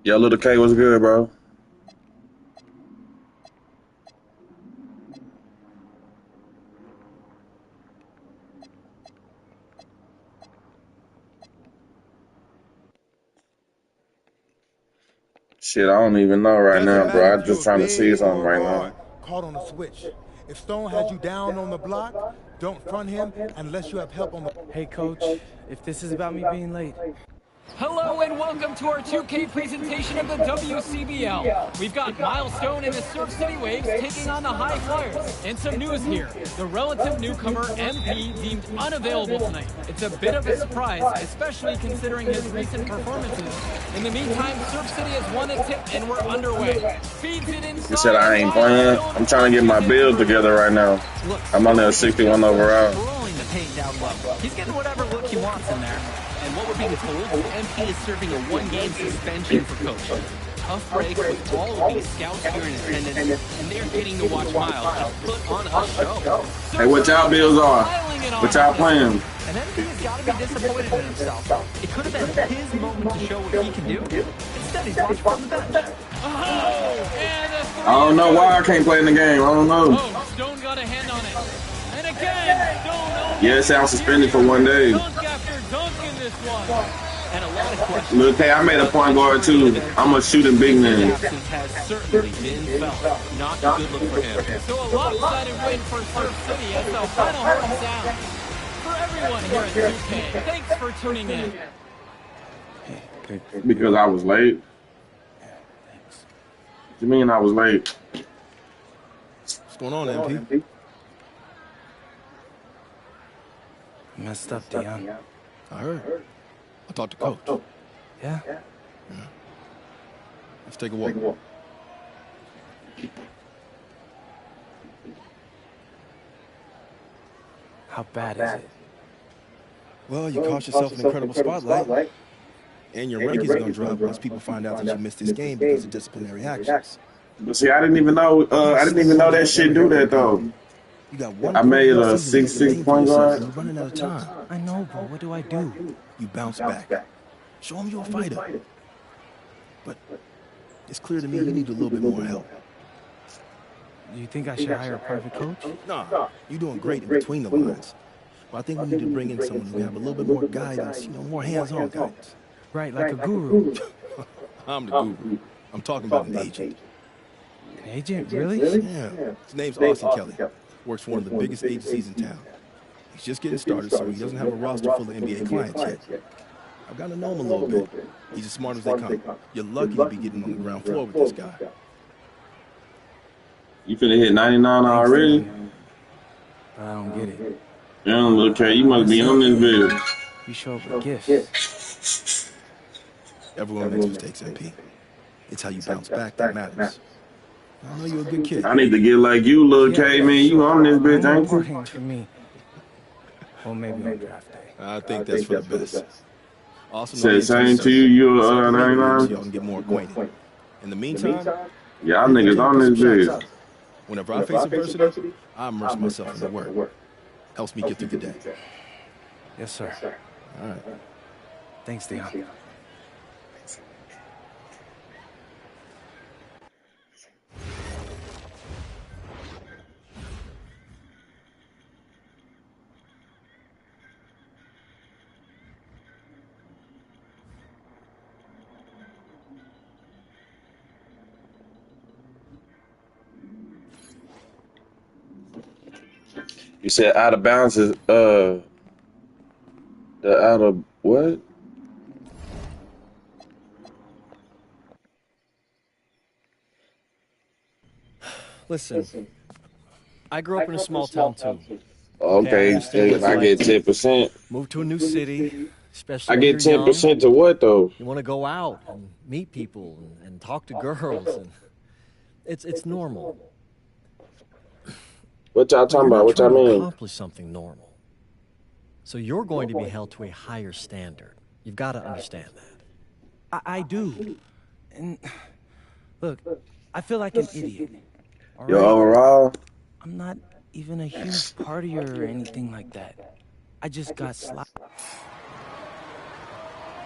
Yo, little K, what's good, bro? Shit, I don't even know right now, bro. I'm just trying to see something right now. Caught on a switch. If Stone has you down on the block, don't front him unless you have help on the... Hey, Coach, if this is about me being late. Hello and welcome to our 2K presentation of the WCBL. We've got Milestone and the Surf City Waves taking on the High Flyers. And some news here. The relative newcomer MP deemed unavailable tonight. It's a bit of a surprise, especially considering his recent performances. In the meantime, Surf City has won a tip and we're underway. Feeds it inside. He said I ain't playing. I'm trying to get my build together right now. I'm only a 61 overall. Rolling the paint down low. He's getting whatever look he wants in there. And what we're being told, MP is serving a one-game suspension for coaching. Tough break with all of these scouts here in attendance, and they're getting to watch Miles just put on a show. Hey, what y'all bills are? What y'all playing? And MP has got to be disappointed in himself. It could have been his moment to show what he can do. Instead, he's watched from the bench. I don't know why I can't play in the game. I don't know. Oh, Stone got a hand on it. And again, Stone. Yeah, it sounds suspended for 1 day. And a lot of questions. Look, hey, I made a point guard too. I'm a shooting big man. Has certainly been felt. Not a good look for him. So a lopsided win for Surf City as the final horn sounds. For everyone here at 2K, thanks for tuning in. Because I was late. Yeah, thanks. What you mean I was late? What's going on, MP? Messed up, Dion. I heard. I talked to Coach. Yeah? Yeah. Let's take a walk. How bad is it? Well, you cost yourself an incredible spotlight. And your rankings are going to drop once people find out that you missed this game because of disciplinary actions. But see, I didn't even know that shit do that though. You got one. I made a 6'6" point guard. You're running out of time. I know, but what do I do? You bounce back. Show them you're a fighter. But it's clear to me you need a little bit more help. Do you think I should hire a private coach? Nah, you're doing great in between the lines. Well, I think we need to bring in someone who can have a little bit more guidance, more hands-on guidance. Right, like a guru. I'm the guru. I'm talking about an agent. An agent? Really? Yeah. His name's Austin Kelly. Works for one of the biggest agencies in town. He's just getting started, so he doesn't have a roster full of NBA clients yet. I've got to know him a little bit. He's as smart as they come. You're lucky to be getting on the ground floor with this guy. You finna hit 99 already? But I don't get it. Damn, little K, you must be on this video. You show up with gifts. Everyone makes mistakes, MP. It's how you bounce back that matters. I know you're a good kid. I need to get like you, little K, man. You on this bitch, ain't you? Working for me. Well, maybe on draft day. I think that's for the best. Also, Said same to you, you're 99. Y'all can get more acquainted. In the meantime, y'all niggas on this bitch. Whenever I face adversity, I immerse myself in the work. Helps me get through the day. Yes, sir. All right. Thanks, Dion. You said out of bounds is the out of what? Listen, I grew up in a small town too. Okay, I get 10%. Moved to a new city, especially I get 10% to what though? You want to go out and meet people and talk to girls, and it's normal. What y'all talking about? What y'all mean? Accomplish something normal. So you're going to be held to a higher standard. You've got to understand that. I do. And look, I feel like an idiot. All Yo, right? overall, I'm not even a huge partier or anything like that. I just got slapped.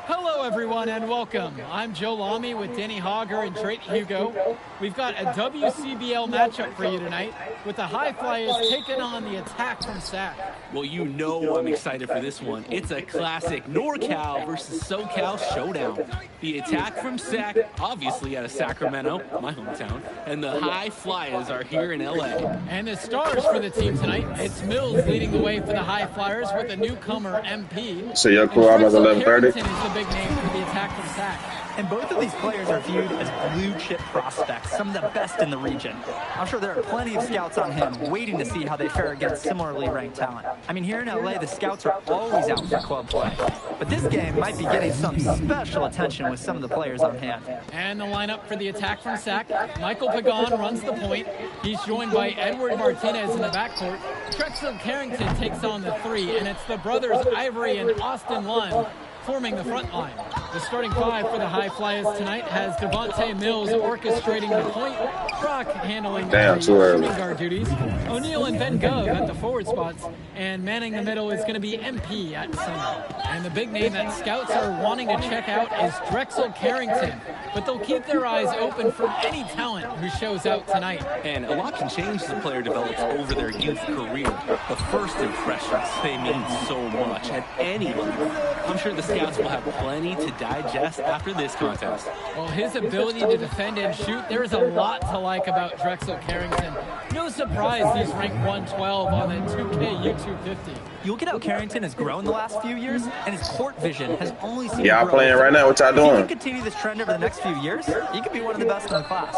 Hello, everyone, and welcome. I'm Joe Lamy with Danny Hogger and Drake Hugo. We've got a WCBL matchup for you tonight with the High Flyers taking on the Attack from Sac. Well, you know I'm excited for this one. It's a classic NorCal versus SoCal showdown. The Attack from Sac, obviously out of Sacramento, my hometown, and the High Flyers are here in LA. And the stars for the team tonight, it's Mills leading the way for the High Flyers with the newcomer MP. so your crew almost 11:30. Is the big name for the Attack from Sac. And both of these players are viewed as blue-chip prospects, some of the best in the region. I'm sure there are plenty of scouts on him waiting to see how they fare against similarly ranked talent. I mean, here in LA, the scouts are always out for club play. But this game might be getting some special attention with some of the players on hand. And the lineup for the Attack from Sac, Michael Pagan runs the point. He's joined by Edward Martinez in the backcourt. Drexel Carrington takes on the three, and it's the brothers Ivory and Austin Lund forming the front line. The starting five for the High Flyers tonight has Devontae Mills orchestrating the point, Brock handling the shooting guard duties, O'Neal and Ben Gove at the forward spots, and manning the middle is going to be MP at center. And the big name that scouts are wanting to check out is Drexel Carrington, but they'll keep their eyes open for any talent who shows out tonight. And a lot can change as a player develops over their youth career. The first impressions, they mean so much at any level. I'm sure the scouts will have plenty to digest after this contest. Well, his ability to defend and shoot, there's a lot to like about Drexel Carrington. No surprise he's ranked 112 on the 2K26. You look at how Carrington has grown the last few years, and his court vision has only seen Y'all playing right now? What y'all If he doing? can continue this trend over the next few years, he could be one of the best in the class.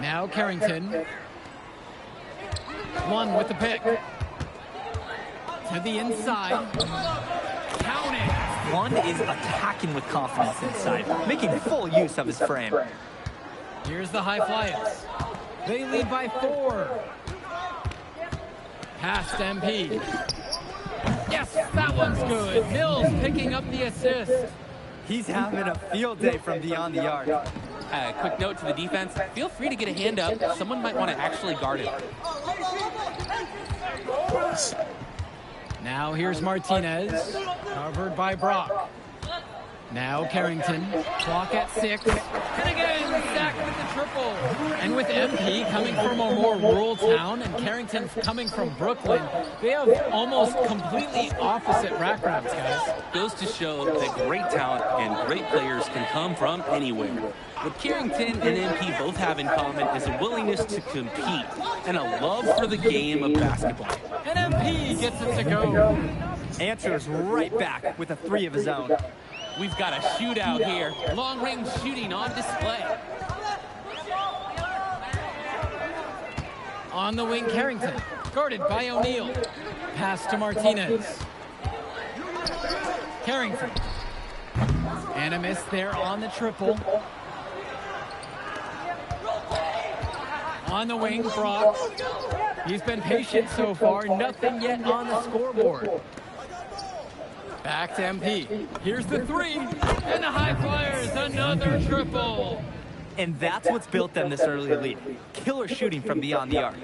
Now Carrington. One with the pick. To the inside. Count it. One is attacking with confidence inside, making full use of his frame. Here's the High Flyers. They lead by 4. Past MP. Yes, that one's good. Mills picking up the assist. He's having a field day from beyond the arc. Quick note to the defense, feel free to get a hand up. Someone might want to actually guard it. Now here's Martinez, covered by Brock. Now Carrington, clock at 6, and again, Sac with the triple. And with MP coming from a more rural town and Carrington coming from Brooklyn, they have almost completely opposite backgrounds, guys. Goes to show that great talent and great players can come from anywhere. What Carrington and MP both have in common is a willingness to compete and a love for the game of basketball. And MP gets it to go. Answers right back with a 3 of his own. We've got a shootout here. Long-range shooting on display. On the wing, Carrington, guarded by O'Neal. Pass to Martinez. Carrington. And a miss there on the triple. On the wing, Brock. He's been patient so far. Nothing yet on the scoreboard. Back to MP. Here's the 3. And the High Flyers, another triple. And that's what's built them this early lead. Killer shooting from beyond the arc.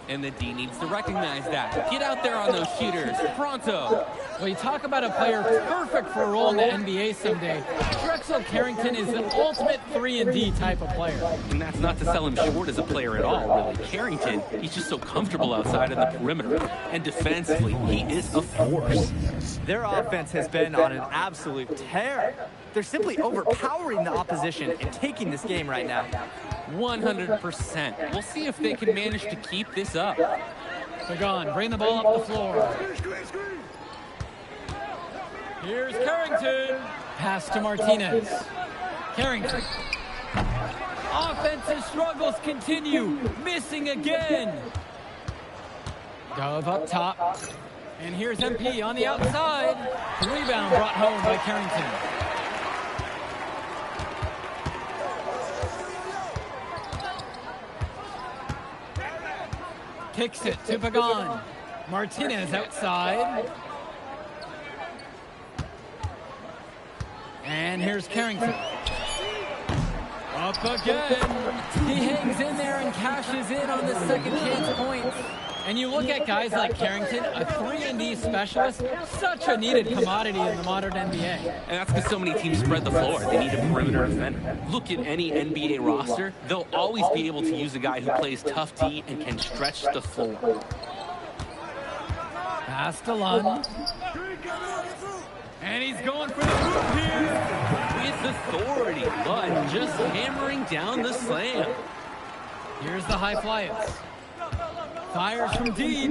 And the D needs to recognize that. Get out there on those shooters, pronto. Well, you talk about a player perfect for a role in the NBA someday. Drexel Carrington is the ultimate 3-and-D type of player. And that's not to sell him short as a player at all, really. Carrington, he's just so comfortable outside of the perimeter. And defensively, he is a force. Their offense has been on an absolute tear. They're simply overpowering the opposition and taking this game right now. 100%. We'll see if they can manage to keep this up. Pagan, bring the ball up the floor. Here's Carrington. Pass to Martinez. Carrington. Offensive struggles continue. Missing again. Dove up top. And here's MP on the outside. The rebound brought home by Carrington. Kicks it to Pagan. Martinez outside. And here's Carrington. Up again. He hangs in there and cashes in on the second chance points. And you look at guys like Carrington, a 3-and-D specialist, such a needed commodity in the modern NBA. And that's because so many teams spread the floor. They need a perimeter defender. Look at any NBA roster. They'll always be able to use a guy who plays tough D and can stretch the floor. Pass to Lund. And he's going for the hoop here. With authority, Lund just hammering down the slam. Here's the high flyers. Fires from deep.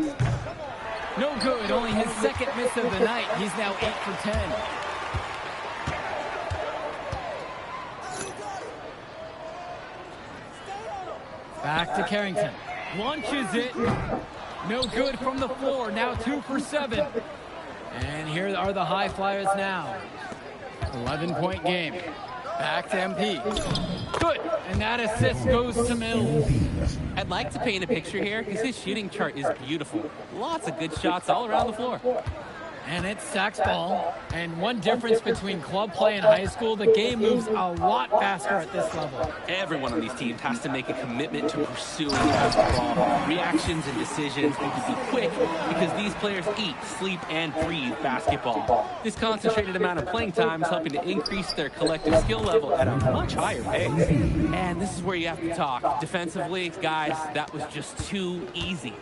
No good. Only his second miss of the night. He's now 8 for 10. Back to Carrington. Launches it. No good from the floor. Now 2 for 7. And here are the high flyers now. 11-point game. Back to MP. Good. And that assist goes to Mills. I'd like to paint a picture here because his shooting chart is beautiful. Lots of good shots all around the floor. And it's Sack's ball. And one difference between club play and high school, the game moves a lot faster at this level. Everyone on these teams has to make a commitment to pursuing basketball. Reactions and decisions need to be quick because these players eat, sleep, and breathe basketball. This concentrated amount of playing time is helping to increase their collective skill level at a much higher pace. And this is where you have to talk. Defensively, guys, that was just too easy.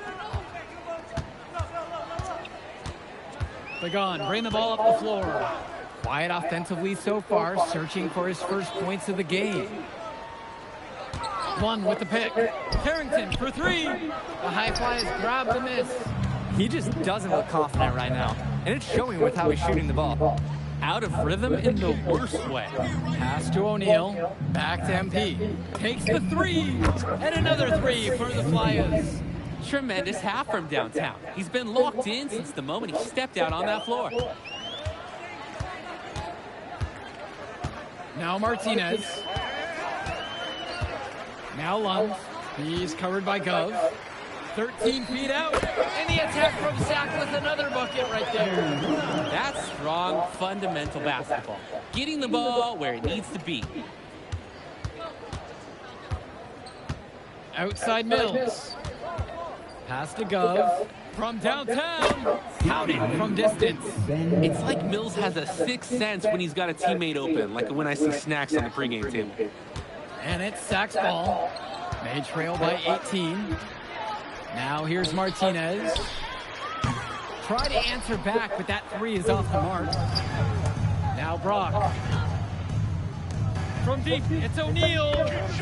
Pagan, bring the ball up the floor. Quiet offensively so far, searching for his first points of the game. Lund with the pick. Carrington for 3. The high flyers grab the miss. He just doesn't look confident right now, and it's showing with how he's shooting the ball. Out of rhythm in the worst way. Pass to O'Neal. Back to MP. Takes the 3. And another 3 for the Flyers. Tremendous half from downtown. He's been locked in since the moment he stepped out on that floor. Now Martinez. Now Lund. He's covered by Gov. 13 feet out. And the attack from Sack with another bucket right there. That's strong, fundamental basketball. Getting the ball where it needs to be. Outside Mills. Pass to Gov. From downtown. Pounded from distance. It's like Mills has a sixth sense when he's got a teammate open, like when I see Snacks on the pregame table. And it's Sack's ball. They trail by 18. Now here's Martinez. Try to answer back, but that 3 is off the mark. Now Brock. From deep, it's O'Neal.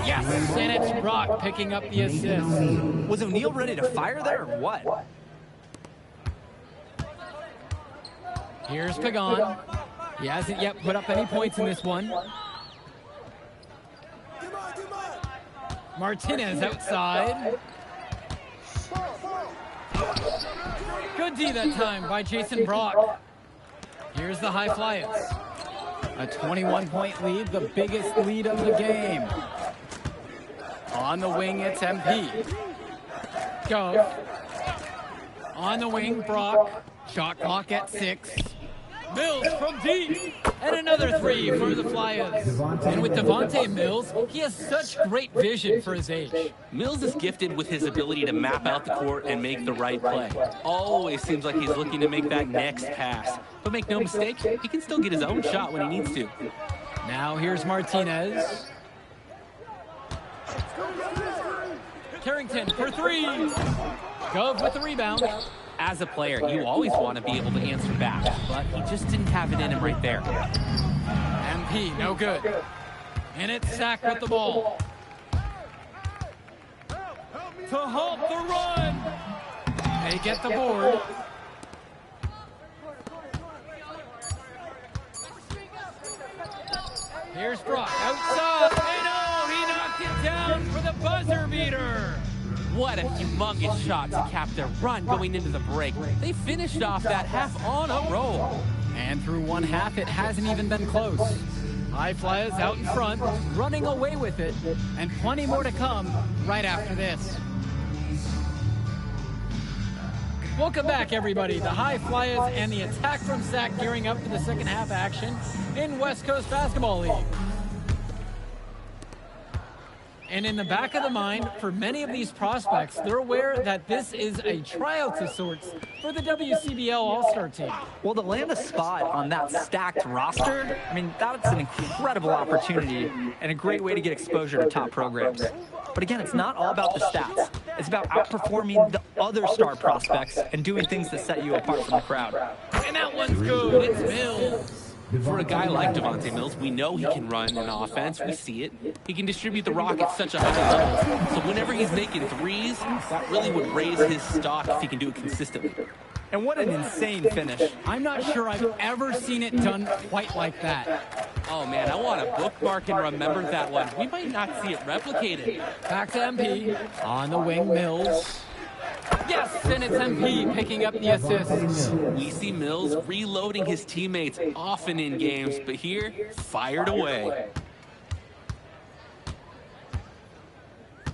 Yes, and it's Brock picking up the assist. Was O'Neal ready to fire there or what? Here's Pagan. He hasn't yet put up any points in this one. Martinez outside. Good D that time by Jason Brock. Here's the high flyers. A 21-point lead, the biggest lead of the game. On the wing, it's MP. Go. On the wing, Brock. Shot clock at 6. Mills from deep. And another 3 for the Flyers. And with Devontae Mills, he has such great vision for his age. Mills is gifted with his ability to map out the court and make the right play. Always seems like he's looking to make that next pass. But make no mistake, he can still get his own shot when he needs to. Now here's Martinez. Carrington for 3. Gov with the rebound. As a player, you always want to be able to answer back, but he just didn't have it in him right there. MP, no good. And it's Sack with the ball. To halt the run. They get the board. Here's Brock outside. And oh, he knocked it down for the buzzer beater. What a humongous shot to cap their run going into the break. They finished off that half on a roll. And through one half, it hasn't even been close. High Flyers out in front, running away with it, and plenty more to come right after this. Welcome back, everybody. The High Flyers and the attack from Sac gearing up for the second half action in West Coast Basketball League. And in the back of the mind, for many of these prospects, they're aware that this is a tryout of sorts for the WCBL All-Star team. Well, to land a spot on that stacked roster, I mean, that's an incredible opportunity and a great way to get exposure to top programs. But again, it's not all about the stats. It's about outperforming the other star prospects and doing things that set you apart from the crowd. And that one's good. It's Mills. For a guy like Devontae Mills, we know he can run an offense. We see it. He can distribute the rock at such a high level. So whenever he's making threes, that really would raise his stock if he can do it consistently. And what an insane finish. I'm not sure I've ever seen it done quite like that. Oh, man, I want to bookmark and remember that one. We might not see it replicated. Back to MP. On the wing, Mills. Yes, and it's MP picking up the assist. We see Mills reloading his teammates often in games, but here, fired away.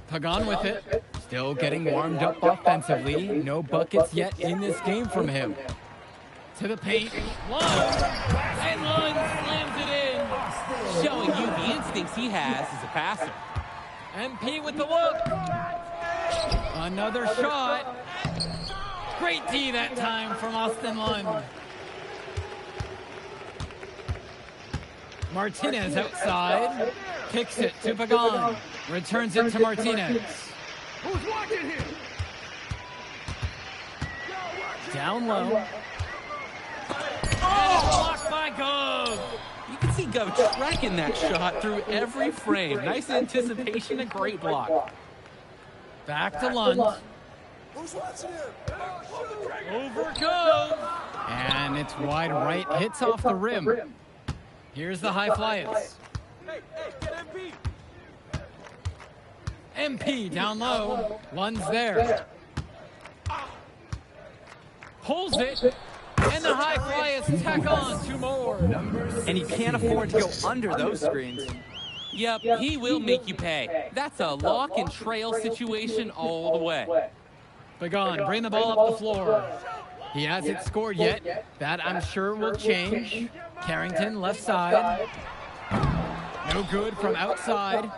Pagan with it. Still getting warmed up offensively. No buckets yet in this game from him. To the paint. Lund. And Lund slams it in. Showing you the instincts he has as a passer. MP with the look. Another shot. Great D that time from Austin Lund. Martinez outside. Kicks it to Pagan. Returns it to Martinez. Who's watching him? Down low. And it's blocked by Gove. You can see Gove tracking that shot through every frame. Nice anticipation, a great block. Back to Lund. Who's watching him? Over Gove. And it's wide right. Hits off the rim. Here's the High Flyers. Hey, get MP. MP down low. Lund's there. Pulls it. And the High Flyers tack on two more. And you can't afford to go under those screens. Yep, he will make you pay. That's a lock and trail situation all the way. Pagan, bring the ball up the floor. He hasn't scored yet. That, I'm sure, will change. Carrington, left side. No good from outside.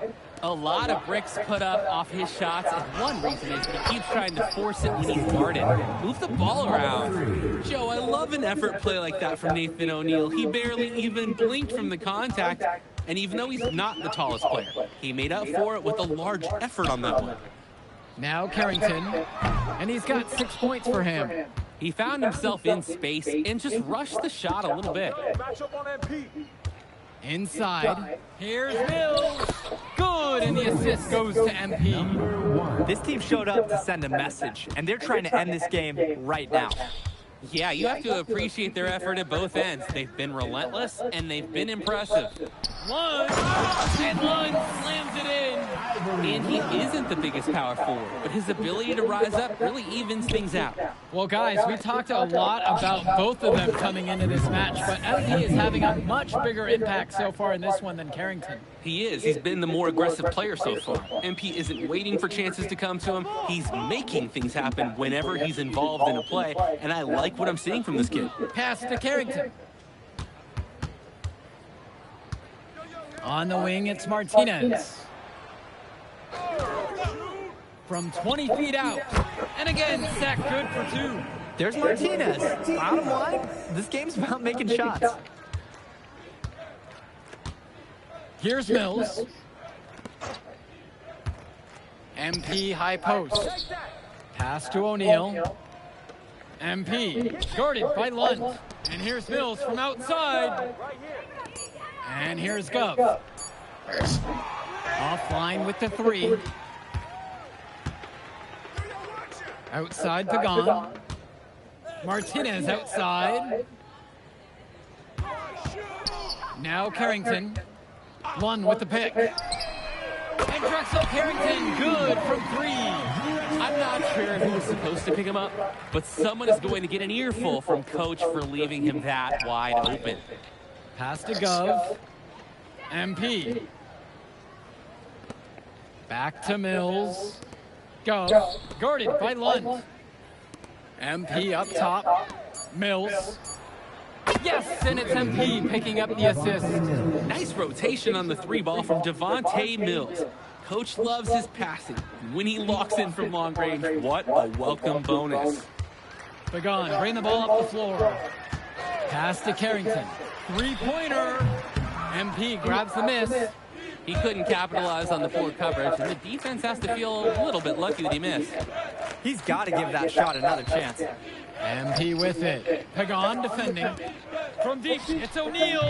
A lot of bricks put up off his shots, and one reason is he keeps trying to force it when he's guarded. Move the ball around. Joe, I love an effort play like that from Nathan O'Neal. He barely even blinked from the contact, and even though he's not the tallest player, he made up for it with a large effort on that one. Now Carrington, and he's got 6 points for him. He found himself in space and just rushed the shot a little bit. Match up on MP. Inside, here's Mills. Good, and the assist goes to MP. This team showed up to send a message, and they're trying to end this game right now. Yeah, you have to appreciate their effort at both ends. They've been relentless, and they've been impressive. Lund, and Lund slams it in. And he isn't the biggest power forward, but his ability to rise up really evens things out. Well, guys, we talked a lot about both of them coming into this match, but MP is having a much bigger impact so far in this one than Carrington. He is. He's been the more aggressive player so far. MP isn't waiting for chances to come to him. He's making things happen whenever he's involved in a play, and I like what I'm seeing from this kid. Pass to Carrington. On the wing, it's Martinez. From 20 feet out. And again, Sac good for two. There's Martinez. Bottom line, this game's about making shots. Here's Mills. MP high post. Pass to O'Neal. MP guarded by Lund. And here's Mills from outside. And here's Gove. Offline with the three. Outside Pagan. Martinez outside. Now Carrington. Lund with the pick. And Drexel Carrington, good from three. I'm not sure who was supposed to pick him up, but someone is going to get an earful from Coach for leaving him that wide open. Pass to Gove. MP. Back to Mills. Gove, guarded by Lund. MP up top. Mills. Yes, and it's MP picking up the assist. Nice rotation on the 3 ball from Devontae Mills. Coach loves his passing. When he locks in from long range, what a welcome bonus. Pagan, bring the ball up the floor. Pass to Carrington. 3-pointer. MP grabs the miss. He couldn't capitalize on the poor coverage, and the defense has to feel a little bit lucky that he missed. He's got to give that shot another chance. MP with it. Pagan defending. From deep, it's O'Neal.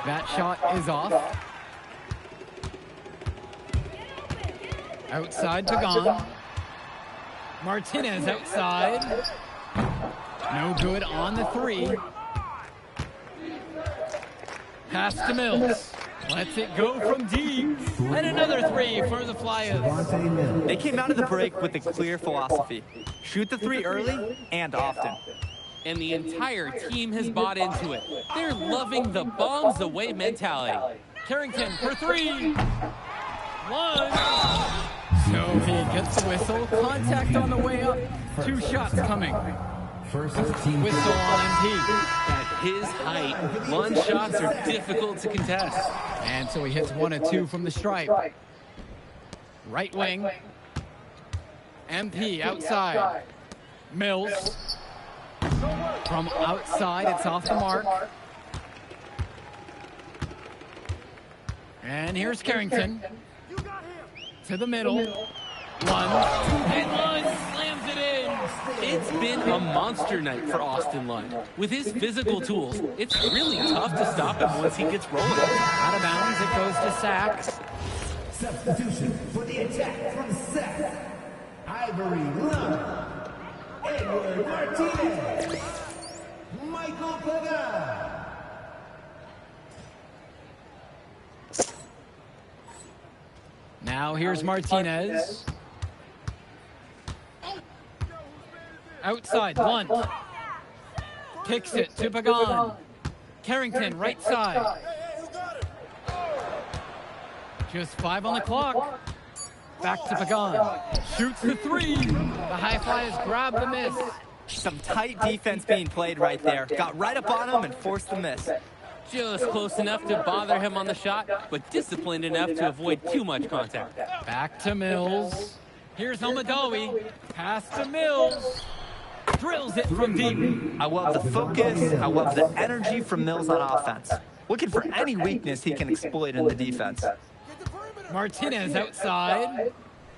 That shot is off. Outside Pagan. Martinez outside. No good on the 3. Pass to Mills. Lets it go from deep. And another 3 for the Flyers. They came out of the break with a clear philosophy. Shoot the 3 early and often. And the entire team has bought into it. They're loving the bombs away mentality. Carrington for 3. 1. So he gets the whistle. Contact on the way up. 2 shots coming. Whistle on MP. At his height, lunge shots are difficult to contest. And so he hits 1 and 2 from the stripe. Right wing. MP outside. Mills. From outside, it's off the mark. And here's Carrington. To the middle. Lund. And Lund slams it in. It's been a monster night for Austin Lund. With his physical tools, it's really tough to stop him once he gets rolling. Out of bounds, it goes to Sack. Substitution for the attack from Seth. Ivory Lund. Edward Martinez. Michael Pagan. Now here's Martinez. Outside, Lund. Kicks it to Pagan. Carrington, right side. Just 5 on the clock. Back to Pagan. Shoots the 3. The High Flyers grab the miss. Some tight defense being played right there. Got right up on him and forced the miss. Just close enough to bother him on the shot, but disciplined enough to avoid too much contact. Back to Mills. Here's Omadawi. Pass to Mills. Drills it from deep. I love the focus. I love the energy from Mills on offense. Looking for any weakness he can exploit in the defense. Martinez outside.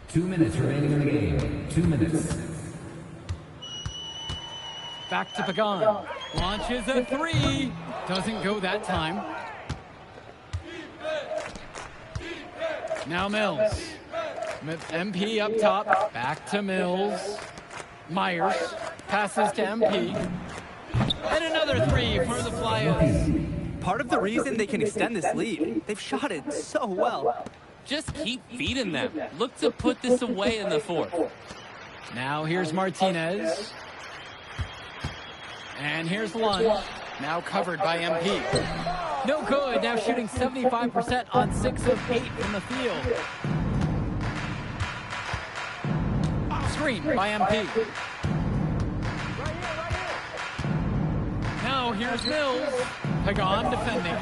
2 minutes remaining in the game. 2 minutes. Back to Pagan. Launches a 3. Doesn't go that time. Now Mills. MP up top. Back to Mills. Myers. Passes to MP. And another 3 for the Flyers. Part of the reason they can extend this lead, they've shot it so well. Just keep feeding them. Look to put this away in the 4th. Now here's Martinez. And here's Lund. Now covered by MP. No good. Now shooting 75% on 6 of 8 from the field. Screen by MP. Now here's Mills. Pagan defending.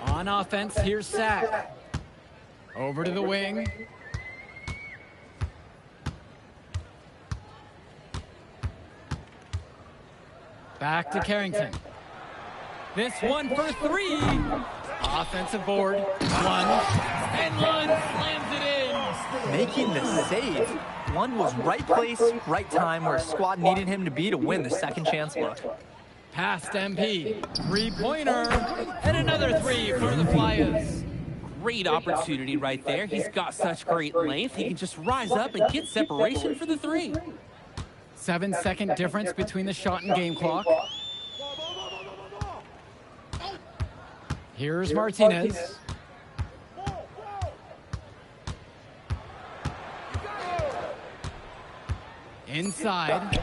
On offense, here's Sack. Over to the wing. Back to Carrington. This one for 3. Offensive board. Lund. And Lund slams it in. Making the save. Lund was right place, right time where his squad needed him to be to win the second chance look. Past MP. 3-pointer. And another 3 for the Flyers. Great opportunity right there. He's got such great length. He can just rise up and get separation for the 3. 7-second difference between the shot and game clock. Here's Martinez. Inside.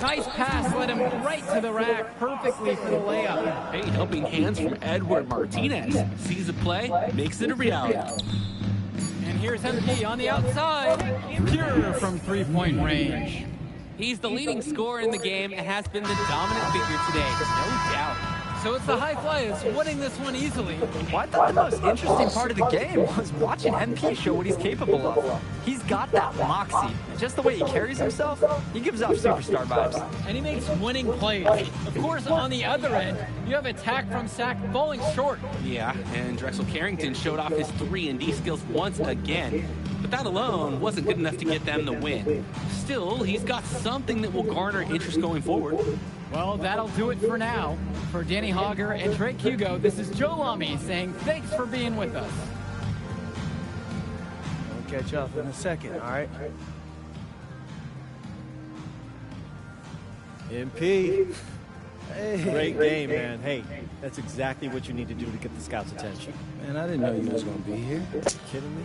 Nice pass, led him right to the rack, perfectly for the layup. Hey, helping hands from Edward Martinez. Sees the play, makes it a reality. And here's MP on the outside. Pure from three-point range. He's the leading scorer in the game and has been the dominant figure today, no doubt. So it's the High Flyers winning this one easily. Well, I thought the most interesting part of the game was watching MP show what he's capable of. He's got that moxie. And just the way he carries himself, he gives off superstar vibes. And he makes winning plays. Of course, on the other end, you have attack from Sack falling short. Yeah, and Drexel Carrington showed off his 3-and-D skills once again. But that alone wasn't good enough to get them the win. Still, he's got something that will garner interest going forward. Well, that'll do it for now. For Danny Hogger and Drake Hugo, this is Joe Lamy saying thanks for being with us. I'll catch up in a second, all right? MP. Hey. Great game, man. Hey, that's exactly what you need to do to get the scouts' attention. Man, I didn't know you was gonna be here. You kidding me?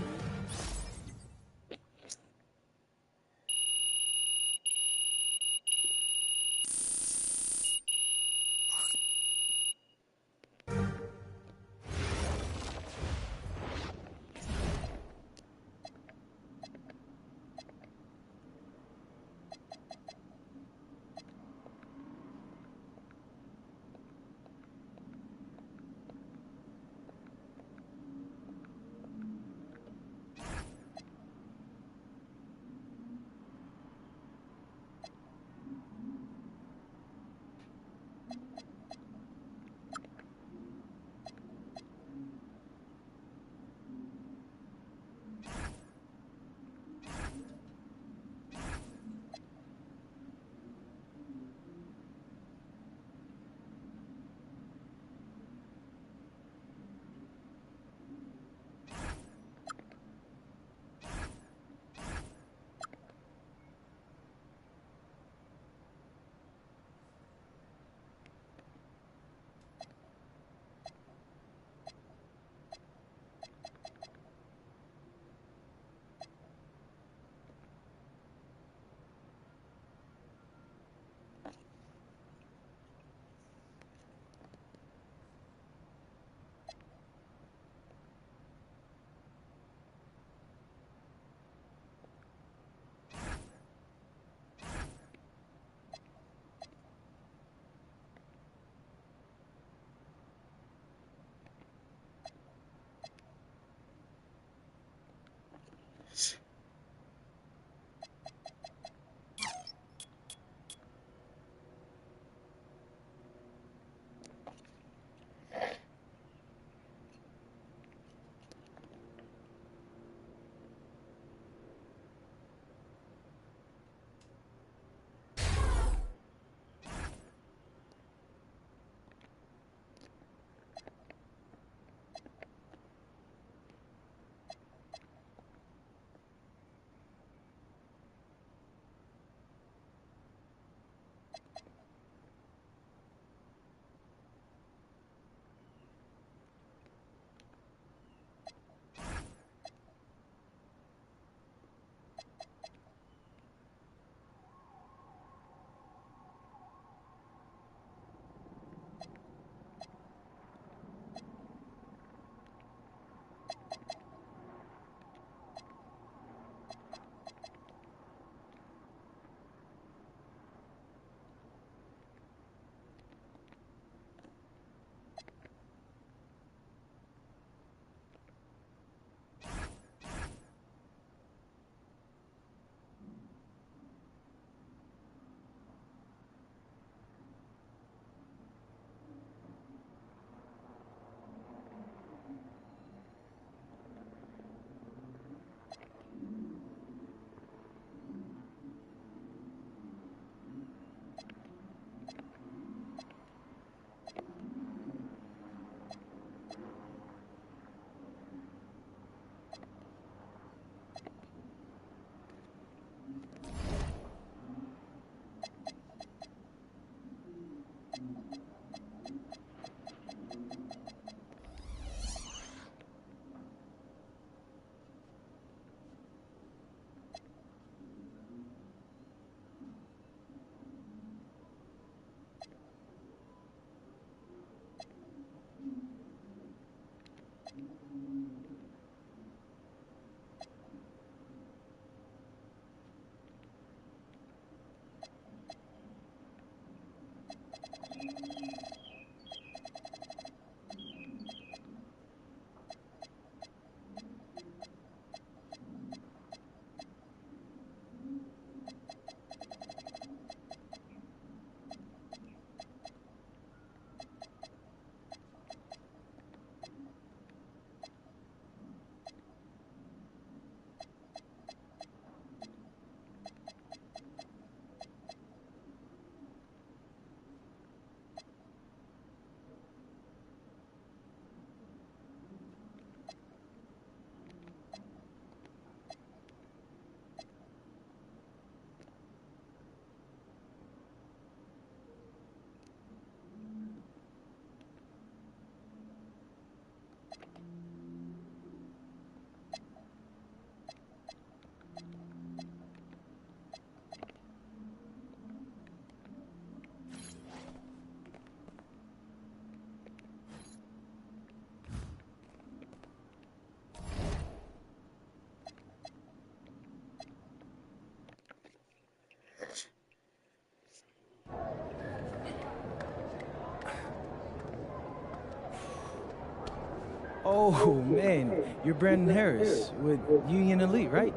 Oh, man, you're Brandon Harris with Union Elite, right?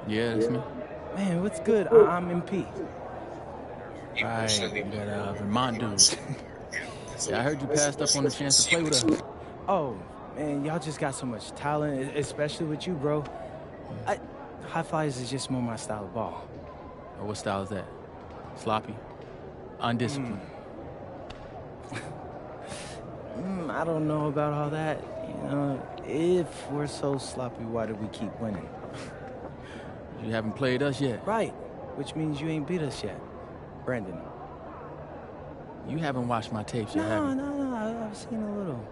Yeah, that's me. Man, what's good? I'm MP. Right, you that Vermont dude. Yeah, I heard you passed up on the chance to play with us. Oh, man, y'all just got so much talent, especially with you, bro. High flyers is just more my style of ball. Oh, what style is that? Sloppy? Undisciplined? I don't know about all that. You know, if we're so sloppy, why do we keep winning? You haven't played us yet. Right, which means you ain't beat us yet, Brandon. You haven't watched my tapes yet, have you? No, I've seen a little.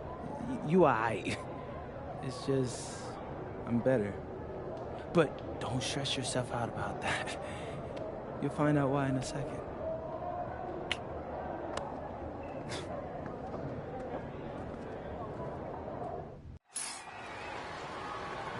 You aight. It's just, I'm better. But don't stress yourself out about that. You'll find out why in a second.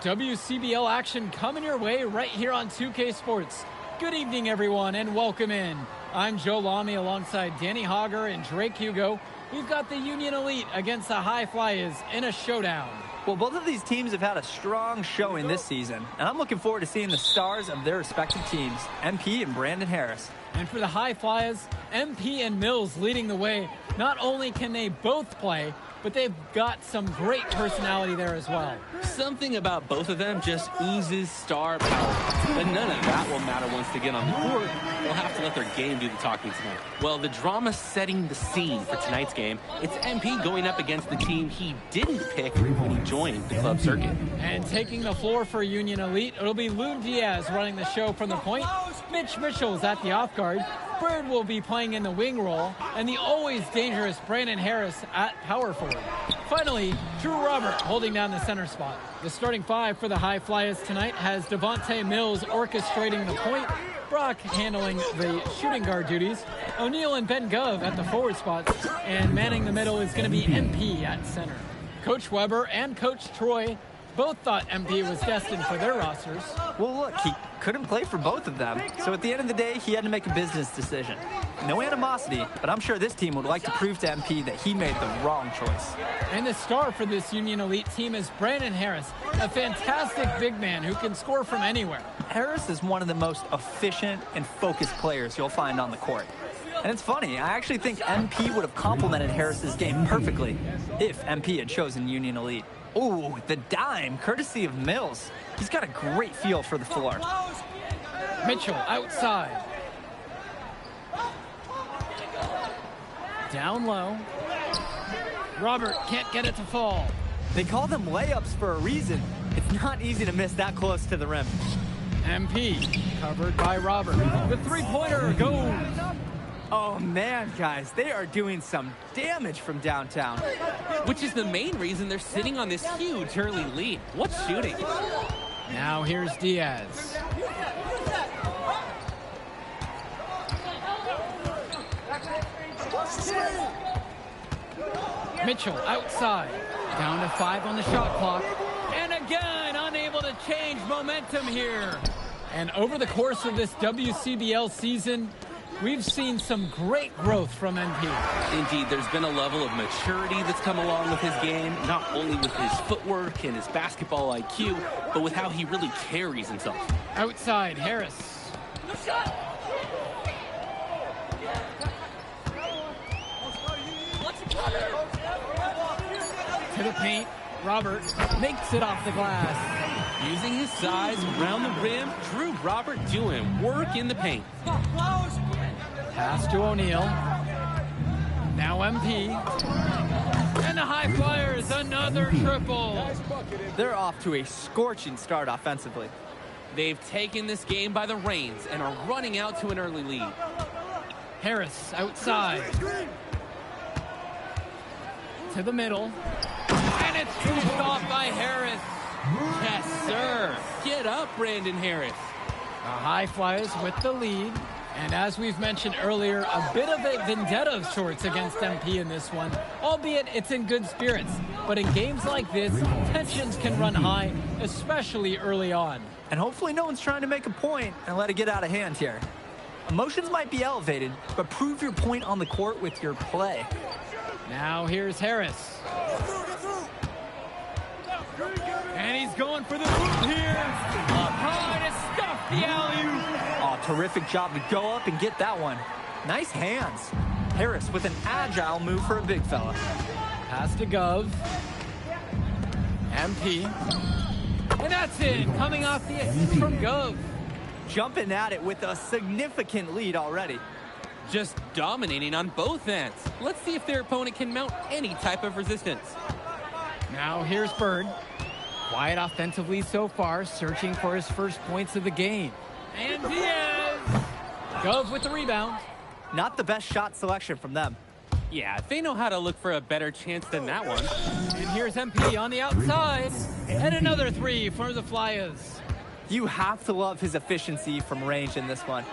WCBL action coming your way right here on 2K Sports. Good evening, everyone, and welcome in. I'm Joe Lamy alongside Danny Hogger and Drake Hugo. We've got the Union Elite against the High Flyers in a showdown. Well, both of these teams have had a strong showing this season, and I'm looking forward to seeing the stars of their respective teams, MP and Brandon Harris. And for the High Flyers, MP and Mills leading the way. Not only can they both play, but they've got some great personality there as well. Something about both of them just oozes star power. But none of that will matter once they get on the court. They'll have to let their game do the talking tonight. Well, the drama setting the scene for tonight's game, it's MP going up against the team he didn't pick when he joined the club circuit. And taking the floor for Union Elite, it'll be Loon Diaz running the show from the point. Mitch Mitchell's at the off guard. Bird will be playing in the wing role, and the always dangerous Brandon Harris at power forward. Finally, Drew Robert holding down the center spot. The starting five for the High Flyers tonight has Devontae Mills orchestrating the point, Brock handling the shooting guard duties, O'Neal and Ben Gov at the forward spots, and manning the middle is going to be MP at center. Coach Weber and Coach Troy both thought MP was destined for their rosters. Well, look, he couldn't play for both of them, so at the end of the day, he had to make a business decision. No animosity, but I'm sure this team would like to prove to MP that he made the wrong choice. And the star for this Union Elite team is Brandon Harris, a fantastic big man who can score from anywhere. Harris is one of the most efficient and focused players you'll find on the court. And it's funny, I actually think MP would have complemented Harris's game perfectly if MP had chosen Union Elite. Ooh, the dime, courtesy of Mills. He's got a great feel for the floor. Mitchell outside. Down low. Robert can't get it to fall. They call them layups for a reason. It's not easy to miss that close to the rim. MP covered by Robert. The three-pointer goes. Oh, man, guys, they are doing some damage from downtown. Which is the main reason they're sitting on this huge early lead. What's shooting? Now here's Diaz. Mitchell outside. Down to 5 on the shot clock. And again, unable to change momentum here. And over the course of this WCBL season, we've seen some great growth from MP. Indeed, there's been a level of maturity that's come along with his game, not only with his footwork and his basketball IQ, but with how he really carries himself. Outside, Harris. To the paint, Robert makes it off the glass. Using his size around the rim, Drew Robert doing work in the paint. Pass to O'Neal. Now MP. And the High Flyers, another triple. They're off to a scorching start offensively. They've taken this game by the reins and are running out to an early lead. Harris outside. To the middle. And it's pushed off by Harris. Yes, sir. Get up, Brandon Harris. The High Flyers with the lead. And as we've mentioned earlier, a bit of a vendetta of sorts against MP in this one, albeit it's in good spirits. But in games like this, tensions can run high, especially early on. And hopefully no one's trying to make a point and let it get out of hand here. Emotions might be elevated, but prove your point on the court with your play. Now here's Harris. And he's going for the hoop here. Up high to stuff the alley-oop. Oh, terrific job to go up and get that one. Nice hands. Harris with an agile move for a big fella. Pass to Gov. MP. And that's it. Coming off the assist from Gov. Jumping at it with a significant lead already. Just dominating on both ends. Let's see if their opponent can mount any type of resistance. Now here's Bird. Quiet offensively so far, searching for his first points of the game. And Diaz! Gov with the rebound. Not the best shot selection from them. Yeah, they know how to look for a better chance than that one. And here's MP on the outside. And another three for the Flyers. You have to love his efficiency from range in this one.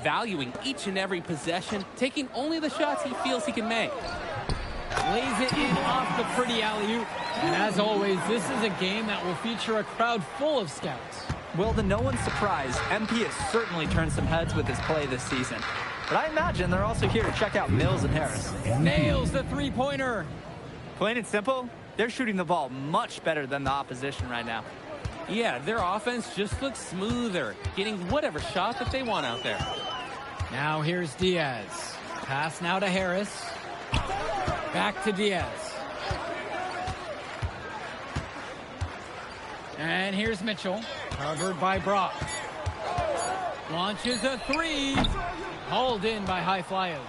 Valuing each and every possession, taking only the shots he feels he can make. Lays it in off the pretty alley-oop. And as always, this is a game that will feature a crowd full of scouts. Well, to no one's surprise, MP has certainly turned some heads with his play this season. But I imagine they're also here to check out Mills and Harris. Nails the three-pointer. Plain and simple, they're shooting the ball much better than the opposition right now. Yeah, their offense just looks smoother, getting whatever shot that they want out there. Now here's Diaz. Pass now to Harris. Back to Diaz. And here's Mitchell. Covered by Brock. Launches a three. Hauled in by High Flyers.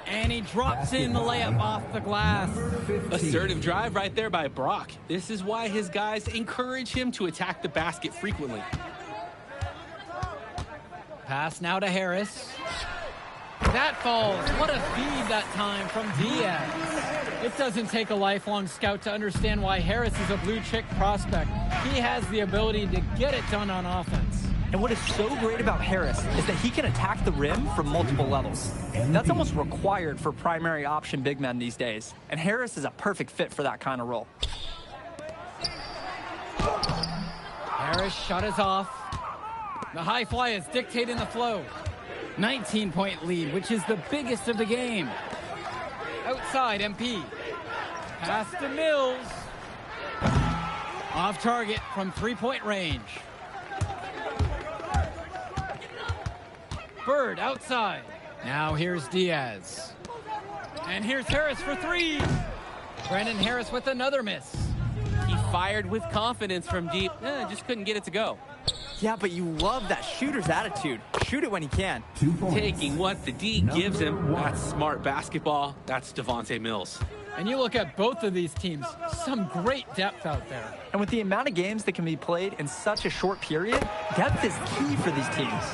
And he drops in the layup off the glass. Assertive drive right there by Brock. This is why his guys encourage him to attack the basket frequently. Pass now to Harris. That falls. What a feed that time from Diaz. It doesn't take a lifelong scout to understand why Harris is a blue chip prospect. He has the ability to get it done on offense. And what is so great about Harris is that he can attack the rim from multiple levels. That's almost required for primary option big men these days. And Harris is a perfect fit for that kind of role. Harris shot is off. The High Flyers dictating the flow. 19-point lead, which is the biggest of the game. Outside, MP. Pass to Mills. Off target from three-point range. Bird outside. Now here's Diaz. And here's Harris for three. Brandon Harris with another miss. He fired with confidence from deep. Just couldn't get it to go. Yeah, but you love that shooter's attitude. Shoot it when he can. Taking what the D gives him. That's smart basketball. That's Devontae Mills. And you look at both of these teams, some great depth out there. And with the amount of games that can be played in such a short period, depth is key for these teams.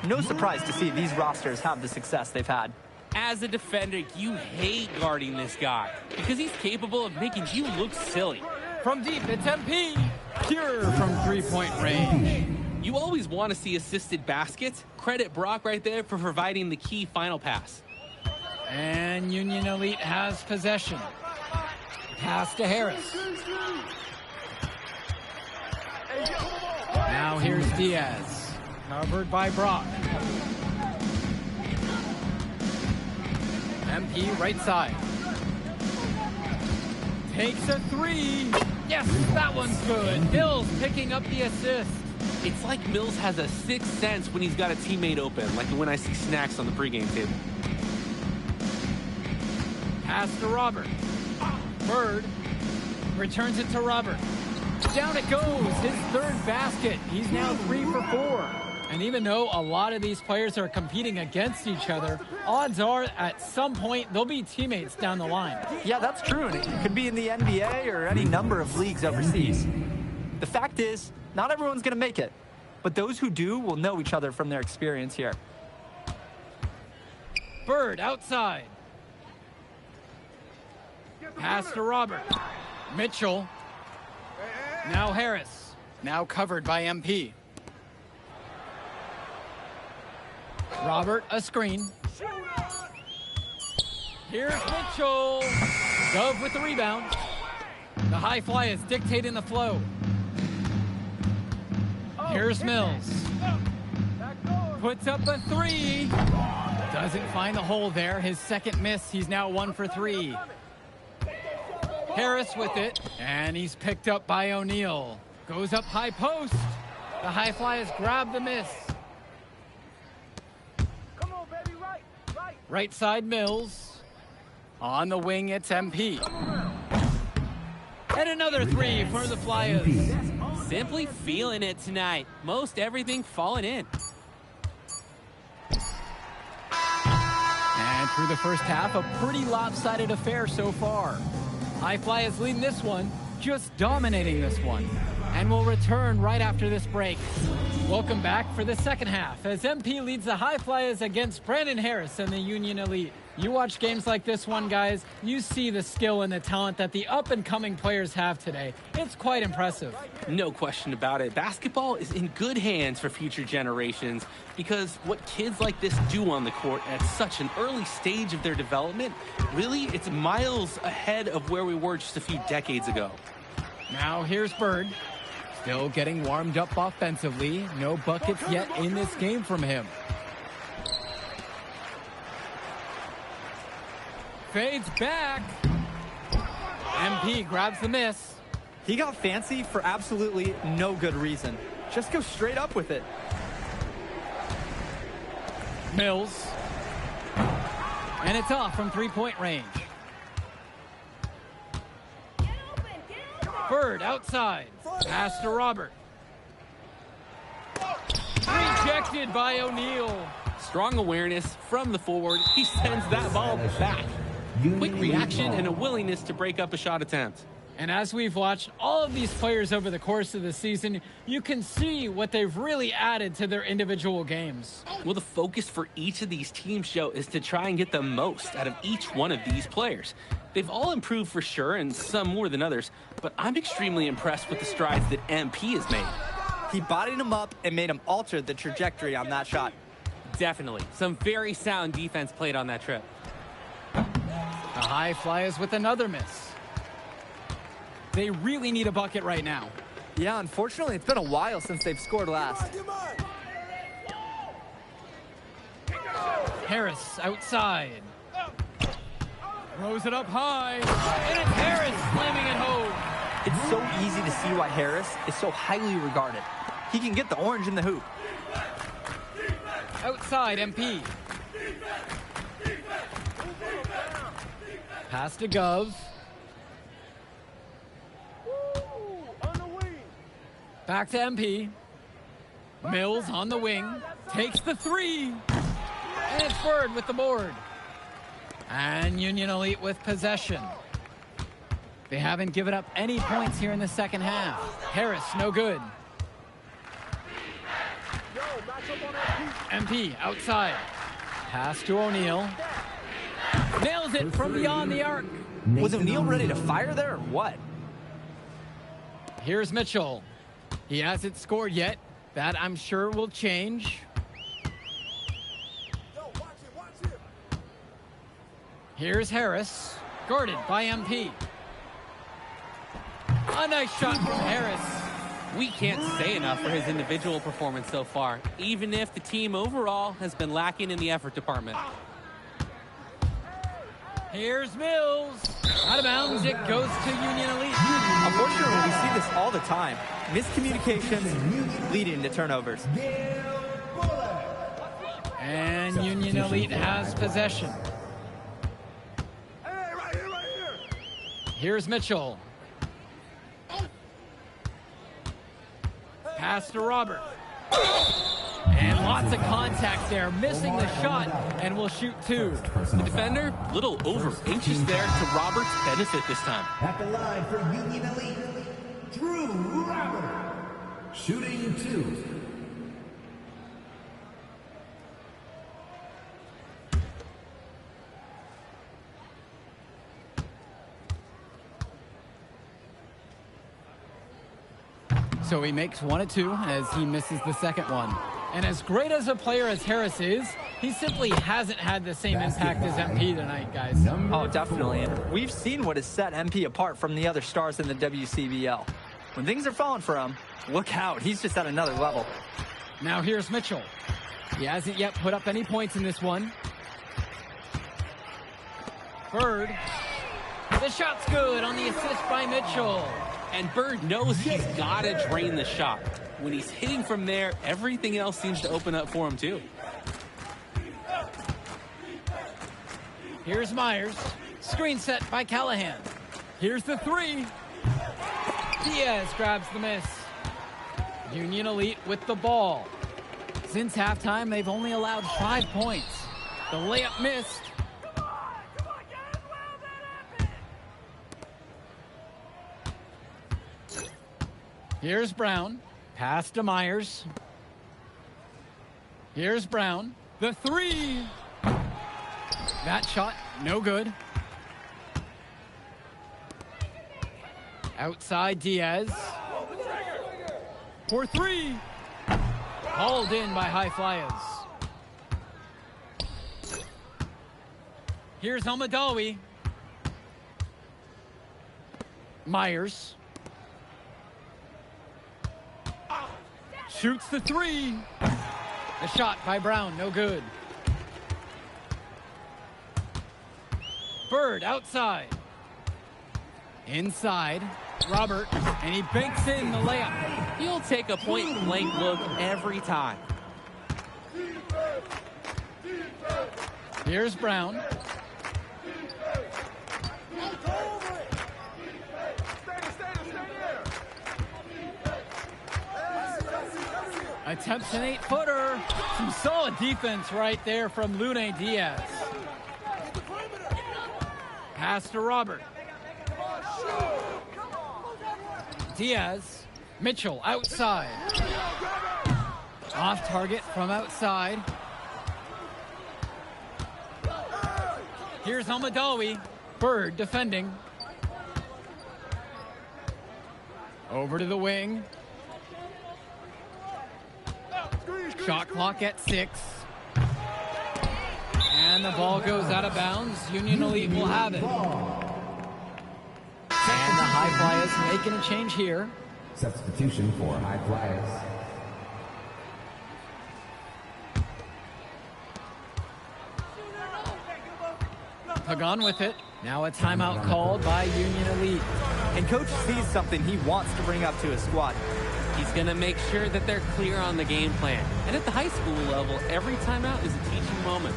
No surprise to see these rosters have the success they've had. As a defender, you hate guarding this guy because he's capable of making you look silly. From deep, it's MP. Pure from three-point range. You always want to see assisted baskets. Credit Brock right there for providing the key final pass. And Union Elite has possession. Pass to Harris. Now here's Diaz. Covered by Brock. MP right side. Takes a three. Yes, that one's good. Mills picking up the assist. It's like Mills has a sixth sense when he's got a teammate open, like when I see snacks on the pregame table. Pass to Robert. Bird returns it to Robert. Down it goes, his third basket. He's now 3 for 4. And even though a lot of these players are competing against each other, odds are at some point they'll be teammates down the line. Yeah, that's true. And it could be in the NBA or any number of leagues overseas. The fact is, not everyone's going to make it. But those who do will know each other from their experience here. Bird outside. Pass to Robert. Mitchell. Now Harris. Now covered by MP. Robert, a screen. Here's Mitchell. Dove with the rebound. The High Flyers dictating the flow. Here's Mills. puts up a three. Doesn't find the hole there. His second miss. He's now 1 for 3. Harris with it, and he's picked up by O'Neal. Goes up high post. The high flyers grab the miss. Come on, baby, right. Right side Mills. On the wing, it's MP. And another three for the Flyers. Simply feeling it tonight. Most everything falling in. And through the first half, a pretty lopsided affair so far. High Flyers leading this one, just dominating this one. And we'll return right after this break. Welcome back for the second half as MP leads the High Flyers against Brandon Harris and the Union Elite. You watch games like this one, guys, you see the skill and the talent that the up-and-coming players have today. It's quite impressive. No question about it. Basketball is in good hands for future generations because what kids like this do on the court at such an early stage of their development, really, it's miles ahead of where we were just a few decades ago. Now here's Bird. Still getting warmed up offensively. No buckets yet in this game from him. Fades back. MP grabs the miss. He got fancy for absolutely no good reason. Just go straight up with it. Mills. And it's off from three-point range. Bird outside. Pass to Robert. Rejected by O'Neal. Strong awareness from the forward. He sends that ball back. Quick reaction and a willingness to break up a shot attempt. And as we've watched all of these players over the course of the season, you can see what they've really added to their individual games. Well, the focus for each of these teams, Joe, is to try and get the most out of each one of these players. They've all improved for sure, and some more than others, but I'm extremely impressed with the strides that MP has made. He bodied him up and made him alter the trajectory on that shot. Definitely. Some very sound defense played on that trip. The High Flyers with another miss. They really need a bucket right now. Yeah, unfortunately, it's been a while since they've scored last. Harris outside. Throws it up high. And it's Harris slamming it home. It's so easy to see why Harris is so highly regarded. He can get the orange in the hoop. Outside, MP. Pass to Gov. Back to MP. Mills on the wing. Takes the three. And it's Bird with the board. And Union Elite with possession. They haven't given up any points here in the second half. Harris, no good. MP outside. Pass to O'Neal. Nails it from beyond the arc. Was O'Neal ready to fire there or what? Here's Mitchell. He hasn't scored yet. That, I'm sure, will change. Here's Harris. Guarded by MP. A nice shot from Harris. We can't say enough for his individual performance so far, even if the team overall has been lacking in the effort department. Here's Mills. Out of bounds, it goes to Union Elite. Unfortunately, we see this all the time. Miscommunications leading to turnovers. And Union Elite has possession. Here's Mitchell. Pass to Robert. And lots of contact there, missing the shot, and will shoot two. The defender, a little over anxious there to Robert's benefit this time. At the line for Union Elite, Drew Robert, shooting two. So he makes 1 of 2 as he misses the second one. And as great as a player as Harris is, he simply hasn't had the same impact as MP tonight, guys. Oh, definitely. And we've seen what has set MP apart from the other stars in the WCBL. When things are falling for him, look out. He's just at another level. Now here's Mitchell. He hasn't yet put up any points in this one. Bird. The shot's good on the assist by Mitchell. And Bird knows he's got to drain the shot. When he's hitting from there, everything else seems to open up for him too. Here's Myers. Screen set by Callahan. Here's the three. Diaz grabs the miss. Union Elite with the ball. Since halftime, they've only allowed 5 points. The layup missed. Here's Brown. Pass to Myers. Here's Brown. The three. That shot, no good. Outside Diaz. For three. Hauled in by High Flyers. Here's Almadawi. Myers. Shoots the three. The shot by Brown, no good. Bird outside. Inside. Robert, and he banks in the layup. He'll take a point-blank look every time. Here's Brown. Attempts an 8-footer. Some solid defense right there from Lune Diaz. Pass to Robert. Diaz. Mitchell outside. Off target from outside. Here's Almadawi. Bird defending. Over to the wing. Shot clock at 6. And the ball goes out of bounds. Union Elite will have it. And the High Flyers making a change here. Substitution for High Flyers. Pagan with it. Now a timeout called by Union Elite. And coach sees something he wants to bring up to his squad. He's going to make sure that they're clear on the game plan. And at the high school level, every timeout is a teaching moment.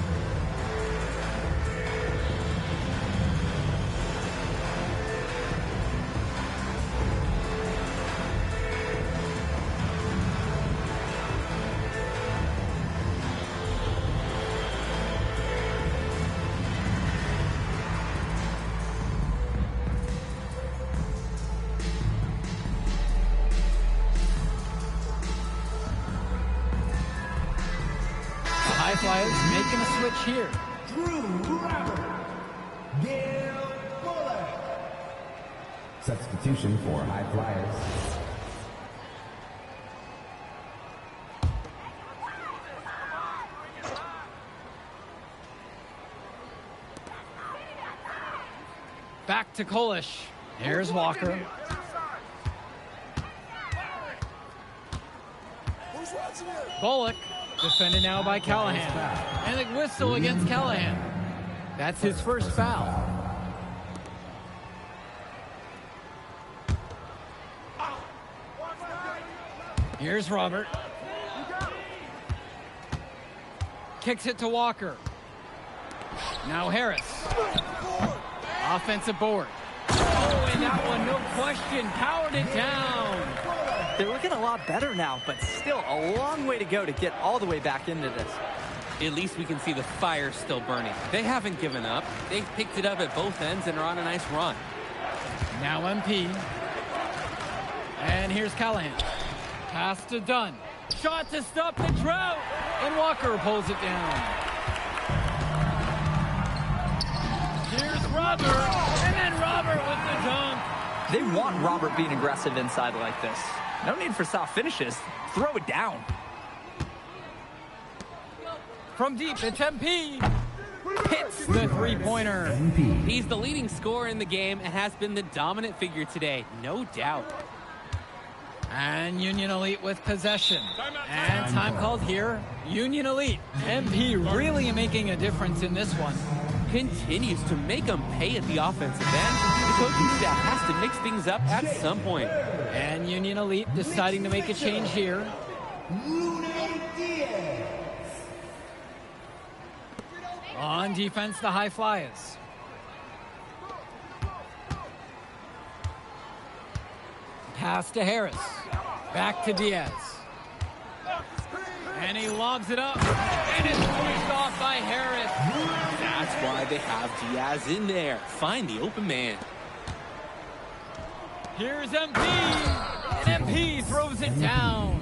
High Flyers making a switch here. Drew Robert. Gil Bullock. Substitution for High Flyers. Back to Kolish. Here's Walker. Bullock. Defended now by Callahan. And a whistle against Callahan. That's his first foul. Here's Robert. Kicks it to Walker. Now Harris. Offensive board. Oh, and that one, no question, powered it down. They're looking a lot better now, but still a long way to go to get all the way back into this. At least we can see the fire still burning. They haven't given up. They've picked it up at both ends and are on a nice run. Now MP. And here's Callahan. Pass to Dunn. Shot to stop the drought. And Walker pulls it down. Here's Robert. And then Robert with the dunk. They want Robert being aggressive inside like this. No need for soft finishes. Throw it down. From deep, it's MP. Hits the three-pointer. He's the leading scorer in the game and has been the dominant figure today, no doubt. And Union Elite with possession. And time called here. Union Elite. MP really making a difference in this one. Continues to make them pay at the offensive end. The coaching staff has to mix things up at some point. And Union Elite deciding to make a change here. On defense, the High Flyers. Pass to Harris. Back to Diaz. And he lobs it up. And it's pushed off by Harris. That's why they have Diaz in there. Find the open man. Here's MP. And MP throws it down.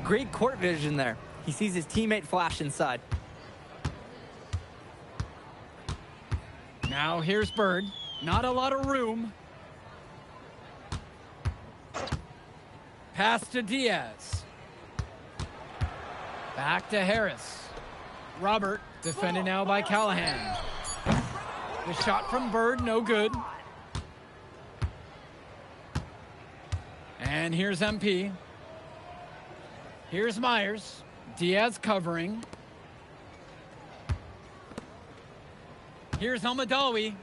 Great court vision there. He sees his teammate flash inside. Now here's Bird. Not a lot of room. Pass to Diaz. Back to Harris. Robert, defended now by Callahan. The shot from Bird, no good. And here's MP. Here's Myers. Diaz covering. Here's Almadawi.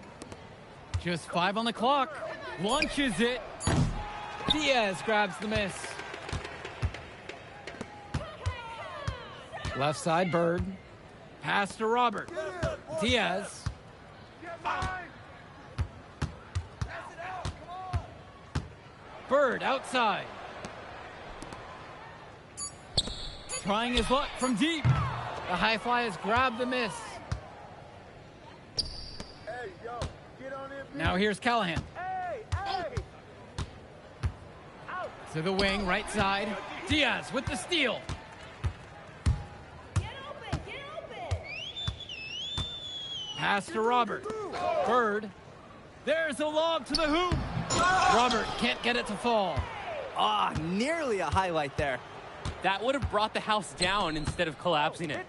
Just 5 on the clock. Launches it. Diaz grabs the miss. Left side, Bird. Pass to Robert. Diaz. Bird outside. Trying his luck from deep. The High Flyers grab the miss. Now here's Callahan. To the wing, right side. Diaz with the steal. Pass to Robert. Bird. There's a lob to the hoop. Robert can't get it to fall. Ah, nearly a highlight there. That would have brought the house down instead of collapsing it.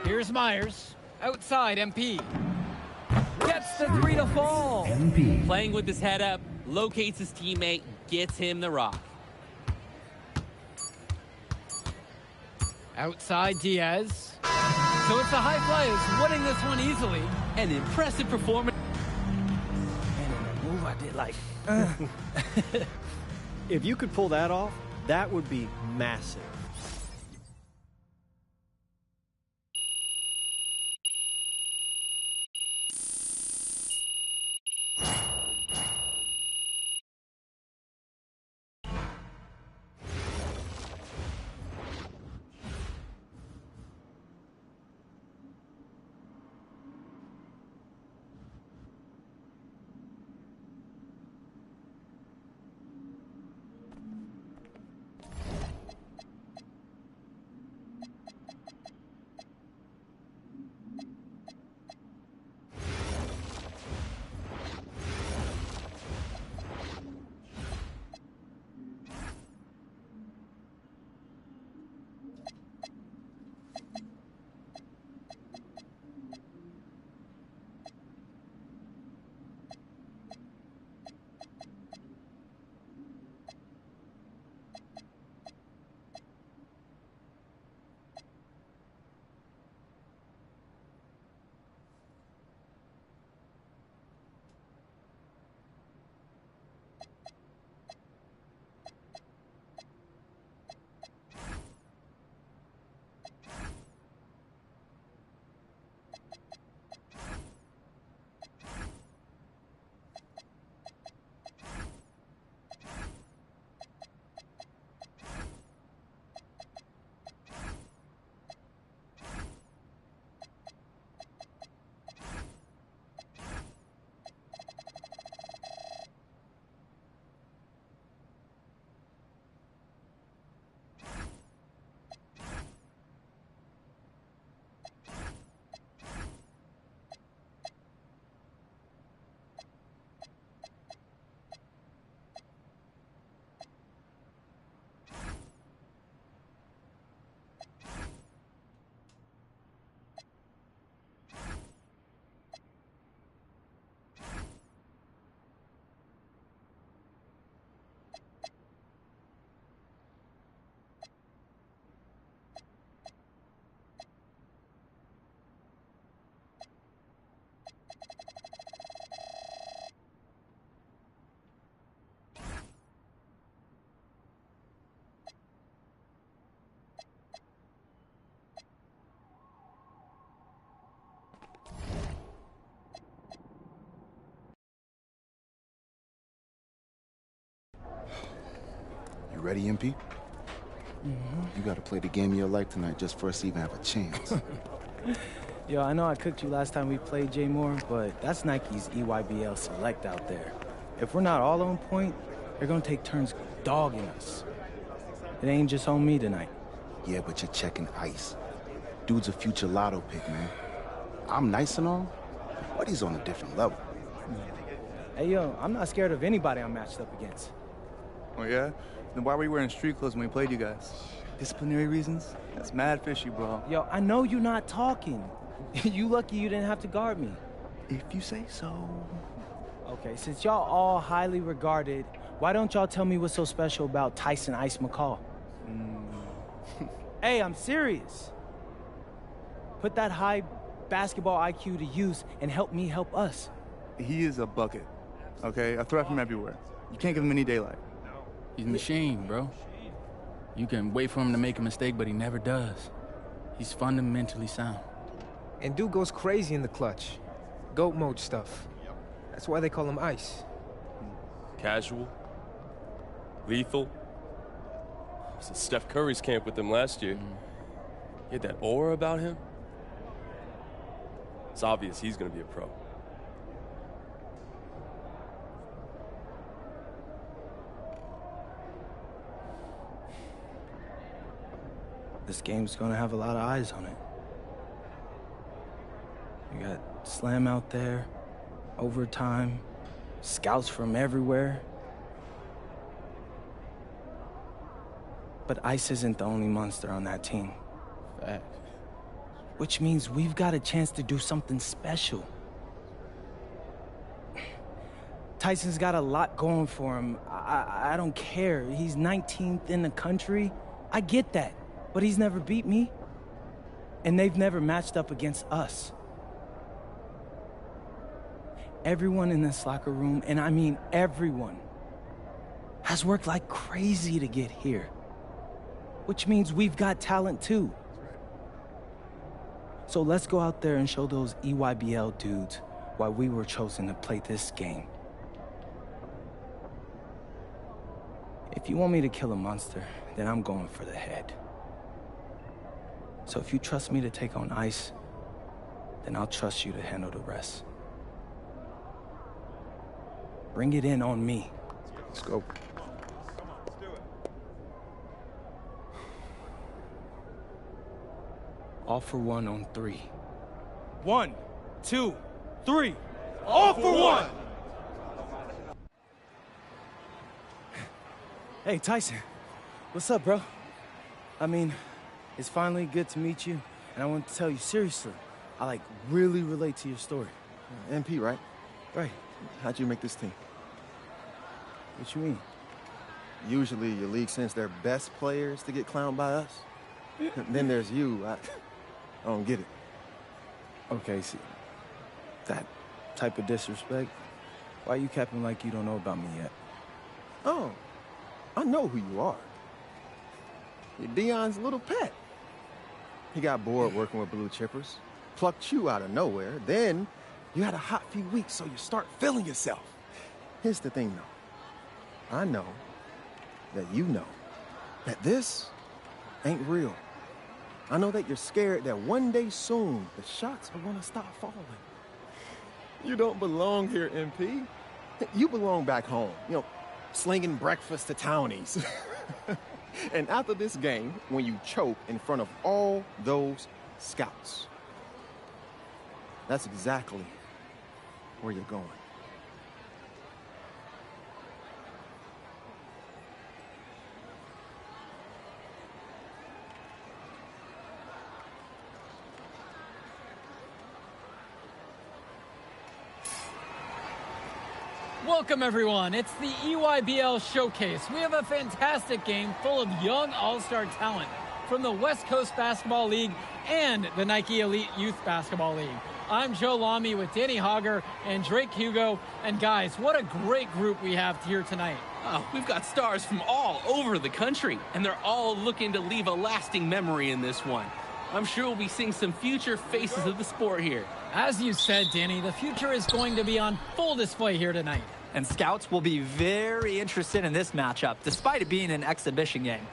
Here's Myers. Outside, MP. Gets the 3 to fall. MP. Playing with his head up, locates his teammate, gets him the rock. Outside, Diaz. So it's the High Flyers winning this one easily. An impressive performance. And in a move I did like... If you could pull that off, that would be massive. ready, MP? You gotta play the game of your life tonight just for us to even have a chance. Yo, I know I cooked you last time we played J Moore, but that's Nike's EYBL Select out there. If we're not all on point, they're gonna take turns dogging us. It ain't just on me tonight. Yeah, but you're checking ice. Dude's a future lotto pick, man. I'm nice and all, but he's on a different level. Hey, yo, I'm not scared of anybody I'm matched up against. Oh, yeah? Then why were you wearing street clothes when we played you guys? Disciplinary reasons? That's mad fishy, bro. Yo, I know you're not talking. You lucky you didn't have to guard me. If you say so. Okay, since y'all all highly regarded, why don't y'all tell me what's so special about Tyson Ice McCall? Hey, I'm serious. Put that high basketball IQ to use and help me help us. He is a bucket, okay? A threat from everywhere. You can't give him any daylight. He's a machine, bro. You can wait for him to make a mistake, but he never does. He's fundamentally sound. And dude goes crazy in the clutch. GOAT mode stuff. That's why they call him Ice. Casual. Lethal. I was at Steph Curry's camp with him last year. He had that aura about him. It's obvious he's going to be a pro. This game's gonna have a lot of eyes on it. You got Slam out there, overtime, scouts from everywhere. But Ice isn't the only monster on that team. Fact. Which means we've got a chance to do something special. Tyson's got a lot going for him. I don't care. He's 19th in the country. I get that. But he's never beat me. And they've never matched up against us. Everyone in this locker room, and I mean everyone, has worked like crazy to get here. Which means we've got talent too. So let's go out there and show those EYBL dudes why we were chosen to play this game. If you want me to kill a monster, then I'm going for the head. So if you trust me to take on Ice, then I'll trust you to handle the rest. Bring it in on me. Let's go. All for one on 3. 1, 2, 3. All for one! Hey, Tyson. What's up, bro? I mean, it's finally good to meet you, and I want to tell you seriously, I really relate to your story. MP, right? Right. How'd you make this team? What you mean? Usually your league sends their best players to get clowned by us. Then there's you. I don't get it. Okay, see, that type of disrespect, why you capping like you don't know about me yet? Oh, I know who you are. You're Dion's little pet. He got bored working with blue chippers, plucked you out of nowhere, then you had a hot few weeks, so you start feeling yourself. Here's the thing, though. I know that you know that this ain't real. I know that you're scared that one day soon the shots are gonna stop falling. You don't belong here, MP. You belong back home, slinging breakfast to townies. And after this game, when you choke in front of all those scouts, that's exactly where you're going. Welcome, everyone. It's the EYBL Showcase. We have a fantastic game full of young all-star talent from the West Coast Basketball League and the Nike Elite Youth Basketball League. I'm Joe Lamy with Danny Hogger and Drake Hugo. And guys, what a great group we have here tonight. Oh, we've got stars from all over the country, and they're all looking to leave a lasting memory in this one. I'm sure we'll be seeing some future faces of the sport here. As you said, Danny, the future is going to be on full display here tonight. And scouts will be very interested in this matchup, despite it being an exhibition game.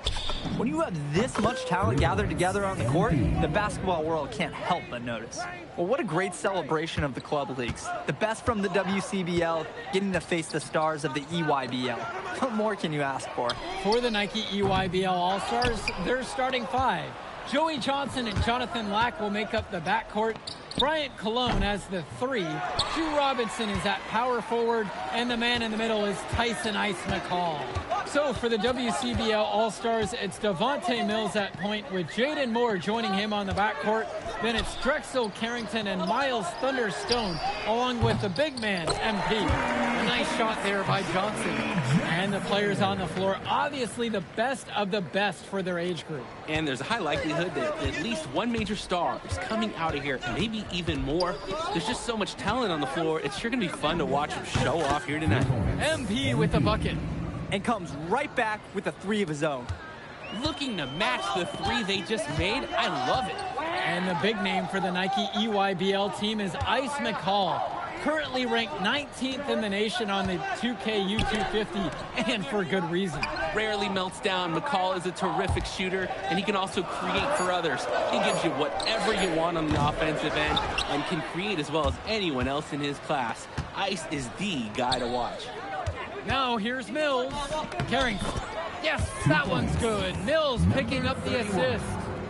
When you have this much talent gathered together on the court, the basketball world can't help but notice. Well, what a great celebration of the club leagues. The best from the WCBL, getting to face the stars of the EYBL. What more can you ask for? For the Nike EYBL All-Stars, their starting five. Joey Johnson and Jonathan Lack will make up the backcourt. Bryant Cologne as the 3. Drew Robinson is at power forward, and the man in the middle is Tyson Ice McCall. So for the WCBL All-Stars, it's Devontae Mills at point with Jaden Moore joining him on the backcourt. Then it's Drexel Carrington and Miles Thunderstone, along with the big man, MP. A nice shot there by Johnson. And the players on the floor, obviously the best of the best for their age group. And there's a high likelihood that at least one major star is coming out of here, maybe even more. There's just so much talent on the floor. It's sure going to be fun to watch him show off here tonight. MP with the bucket. And comes right back with a 3 of his own. Looking to match the 3 they just made. I love it. And the big name for the Nike EYBL team is Ice McCall. Currently ranked 19th in the nation on the 2K U250, and for good reason. Rarely melts down. McCall is a terrific shooter, and he can also create for others. He gives you whatever you want on the offensive end and can create as well as anyone else in his class. Ice is the guy to watch. Now here's Mills. Carrington. Yes, that one's good. Mills picking up the assist.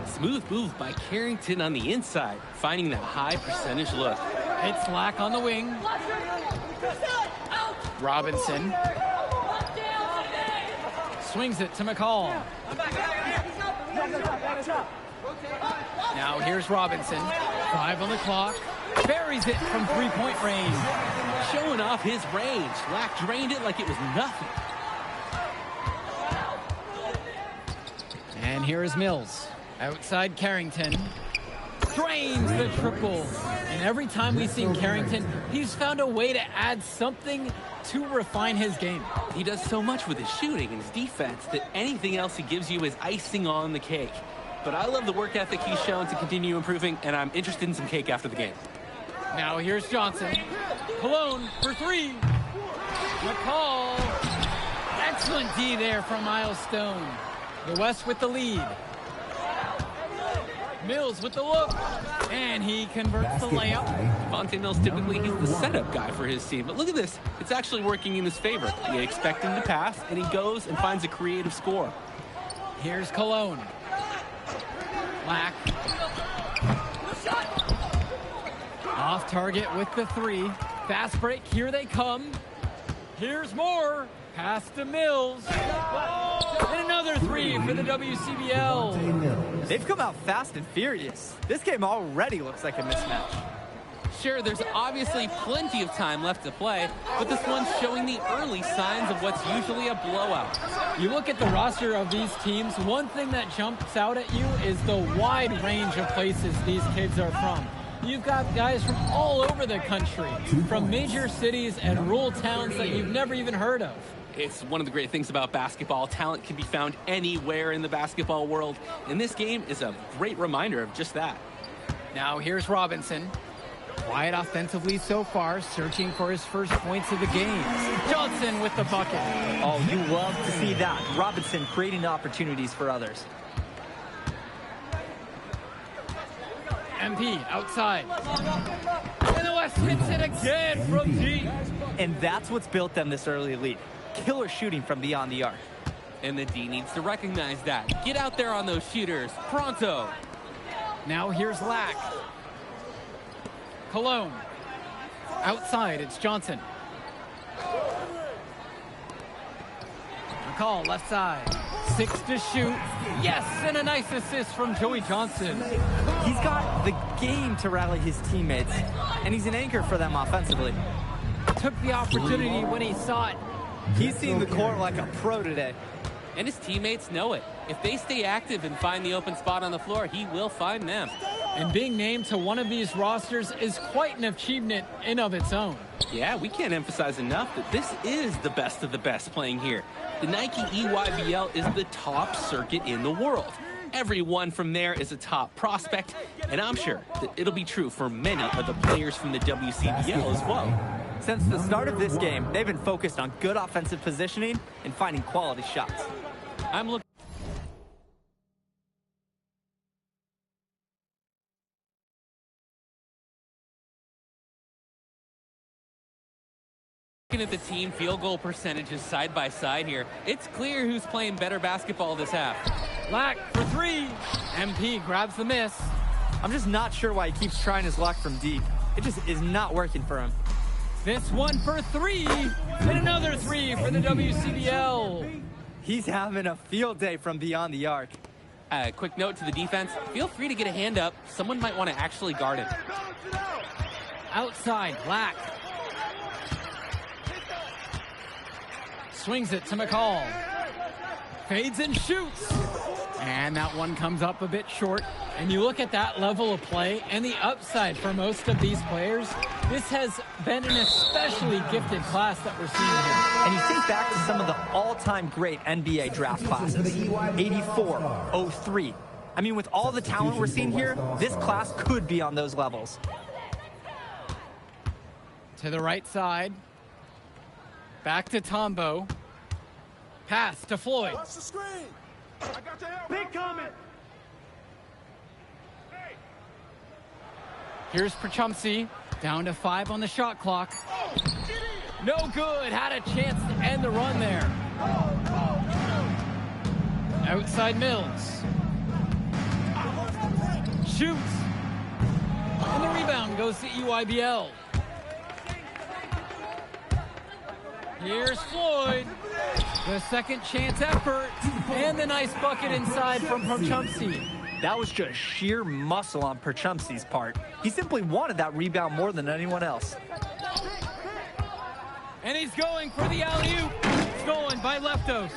Smooth move by Carrington on the inside, finding that high percentage look. It's Lack on the wing. Robinson. Swings it to McCall. Now here's Robinson. 5 on the clock. Buries it from three-point range. Showing off his range. Lack drained it like it was nothing. And here is Mills. Outside Carrington. Drains the triple. And every time we've seen Carrington, he's found a way to add something to refine his game. He does so much with his shooting and his defense that anything else he gives you is icing on the cake. But I love the work ethic he's shown to continue improving, and I'm interested in some cake after the game. Now here's Johnson. Cologne for 3. McCall. Excellent D there from Miles Stone. The West with the lead. Mills with the look, and he converts the layup. Devontae Mills, typically he's the setup guy for his team, but look at this. It's actually working in his favor. You expect him to pass, and he goes and finds a creative score. Here's Cologne. Lack. Off target with the 3. Fast break, here they come. Here's Moore. Pass to Mills. And another 3 for the WCBL. They've come out fast and furious. This game already looks like a mismatch. Sure, there's obviously plenty of time left to play, but this one's showing the early signs of what's usually a blowout. You look at the roster of these teams, one thing that jumps out at you is the wide range of places these kids are from. You've got guys from all over the country, from major cities and rural towns that you've never even heard of. It's one of the great things about basketball. Talent can be found anywhere in the basketball world, and this game is a great reminder of just that. Now here's Robinson. Quiet offensively so far, searching for his first points of the game. Johnson with the bucket. Oh, you love to see that. Robinson creating opportunities for others. MP outside. And the West hits it again from deep. And that's what's built them this early lead. Killer shooting from beyond the arc. And the D needs to recognize that. Get out there on those shooters. Pronto. Now here's Lack. Cologne. Outside, it's Johnson. McCall, left side. 6 to shoot. Yes, and a nice assist from Joey Johnson. He's got the game to rally his teammates, and he's an anchor for them offensively. Took the opportunity when he saw it. He's seen the court like a pro today. And his teammates know it. If they stay active and find the open spot on the floor, he will find them. And being named to one of these rosters is quite an achievement in of its own. Yeah, we can't emphasize enough that this is the best of the best playing here. The Nike EYBL is the top circuit in the world. Everyone from there is a top prospect, and I'm sure that it'll be true for many of the players from the WCBL as well. Since the start of this game, they've been focused on good offensive positioning and finding quality shots. I'm looking at the team field goal percentages side by side here. It's clear who's playing better basketball this half. Lack for three. MP grabs the miss. I'm just not sure why he keeps trying his luck from deep. It just is not working for him. This one for three. And another three for the WCBL. He's having a field day from beyond the arc. Quick note to the defense. Feel free to get a hand up. Someone might want to actually guard him. Outside, Black. Swings it to McCall. Fades and shoots. And that one comes up a bit short. And you look at that level of play and the upside for most of these players. This has been an especially gifted class that we're seeing here. And you think back to some of the all-time great NBA draft classes. 84, 03. I mean, with all the talent we're seeing here, this class could be on those levels. To the right side. Back to Tombo. Pass to Floyd. Watch the screen. I got your help. Big comment. Here's Prachumsey. Down to 5 on the shot clock. No good. Had a chance to end the run there. Outside Mills. Shoots. And the rebound goes to EYBL. Here's Floyd. The second chance effort. And the nice bucket inside from Prachumsey. That was just sheer muscle on Prachumsey's part. He simply wanted that rebound more than anyone else. And he's going for the alley-oop. Stolen by Leftos.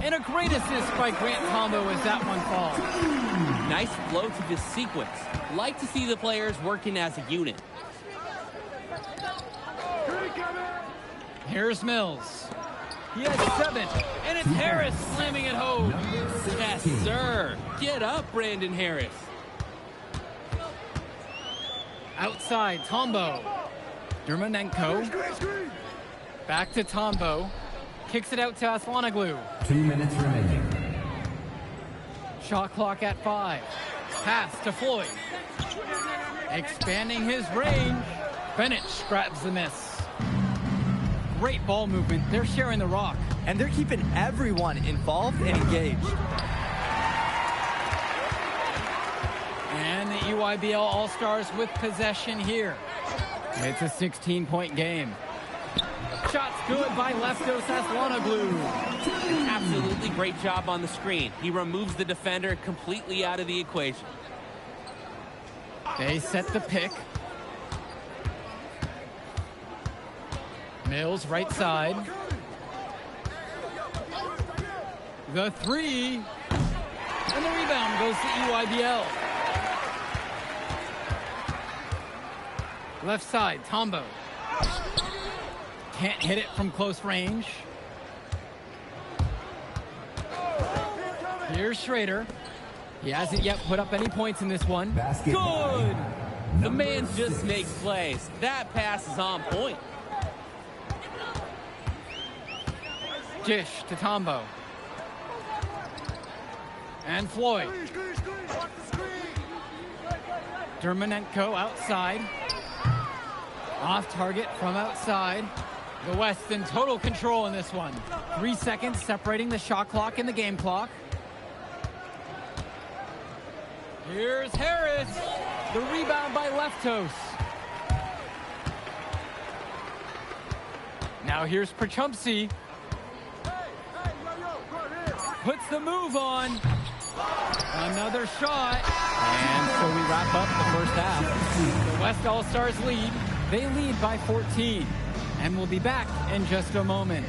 And a great assist by Grant Tombo as that one falls. Nice flow to this sequence. Like to see the players working as a unit. Here's Mills. He has 7, and it's Harris slamming it home. Yes, sir. Get up, Brandon Harris. Outside, Tombo. Dermanenko. Back to Tombo. Kicks it out to Aslanoglu. 2 minutes remaining. Shot clock at 5. Pass to Floyd. Expanding his range. Bennett grabs the miss. Great ball movement. They're sharing the rock. And they're keeping everyone involved and engaged. And the EYBL All-Stars with possession here. It's a 16-point game. Shots good by Leftos Aslanoglu. Absolutely great job on the screen. He removes the defender completely out of the equation. They set the pick. Mills right side. The 3. And the rebound goes to EYBL. Left side, Tombo. Can't hit it from close range. Here's Schrader. He hasn't yet put up any points in this one. Good! The man just makes plays. That pass is on point. Dish to Tombo. And Floyd. Dermanenko outside. Off target from outside. The West in total control in this one. 3 seconds separating the shot clock and the game clock. Here's Harris. The rebound by Leftos. Now here's Prachumsey. Puts the move on. Another shot. And so we wrap up the first half. The West All-Stars lead. They lead by 14. And we'll be back in just a moment.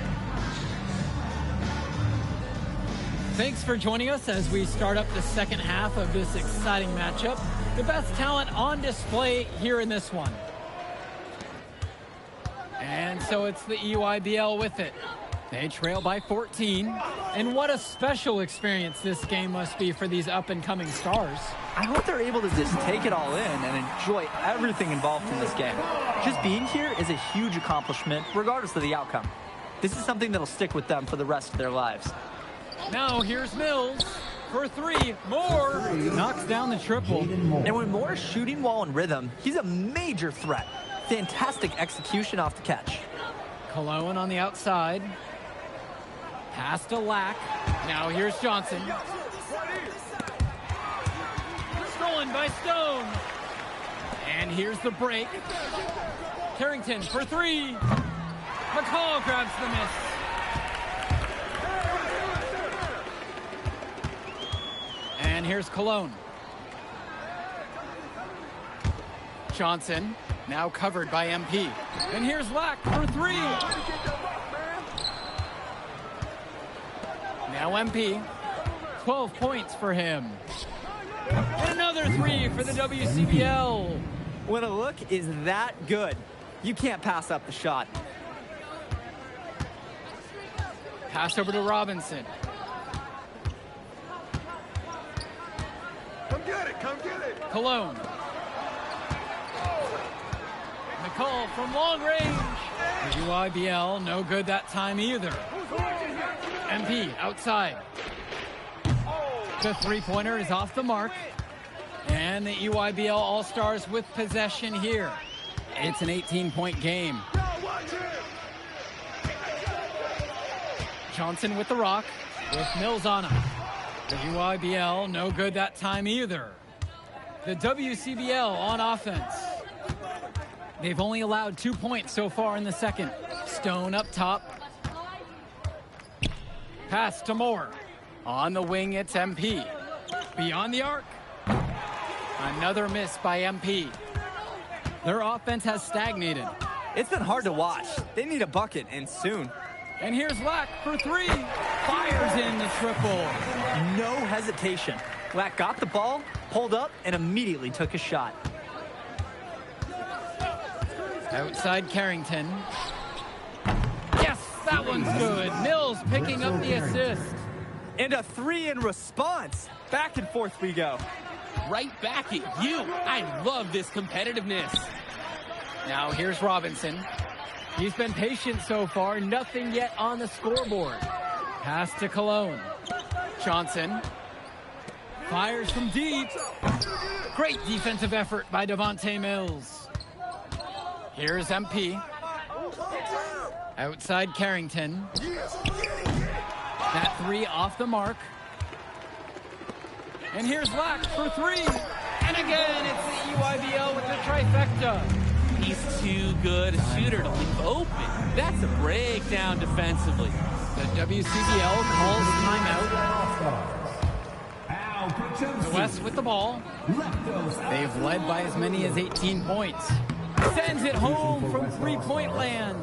Thanks for joining us as we start up the second half of this exciting matchup. The best talent on display here in this one. And so it's the EYBL with it. They trail by 14. And what a special experience this game must be for these up-and-coming stars. I hope they're able to just take it all in and enjoy everything involved in this game. Just being here is a huge accomplishment, regardless of the outcome. This is something that'll stick with them for the rest of their lives. Now here's Mills for three. Moore knocks down the triple. And when Moore's shooting while in rhythm, he's a major threat. Fantastic execution off the catch. Cologne on the outside. Pass to Lack. Now here's Johnson. Stolen by Stone. And here's the break. Carrington for three. McCall grabs the miss. And here's Cologne. Johnson now covered by MP. And here's Lack for three. Now MP. 12 points for him. And another three for the WCBL. When a look is that good, you can't pass up the shot. Pass over to Robinson. Come get it, come get it. Cologne. McCall from long range. The UIBL, no good that time either. MP outside. The three-pointer is off the mark. And the EYBL All-Stars with possession here. It's an 18-point game. Johnson with the rock, with Mills on him. The UIBL, no good that time either. The WCBL on offense. They've only allowed 2 points so far in the second. Stone up top. Pass to Moore. On the wing, it's MP. Beyond the arc. Another miss by MP. Their offense has stagnated. It's been hard to watch. They need a bucket, and soon. And here's Lack for three. Fires in the triple. No hesitation. Lack got the ball, pulled up, and immediately took a shot. Outside Carrington. Yes, that one's good. Mills picking up the assist. And a three in response. Back and forth we go. Right back at you. I love this competitiveness. Now here's Robinson. He's been patient so far. Nothing yet on the scoreboard. Pass to Cologne. Johnson. Fires from deep. Great defensive effort by Devontae Mills. Here's MP. Outside Carrington. That three off the mark. And here's Lack for three. And again, it's the EYBL with the trifecta. He's too good a shooter to leave open. That's a breakdown defensively. The WCBL calls timeout. The West with the ball. They've led by as many as 18 points. Sends it home from three-point land.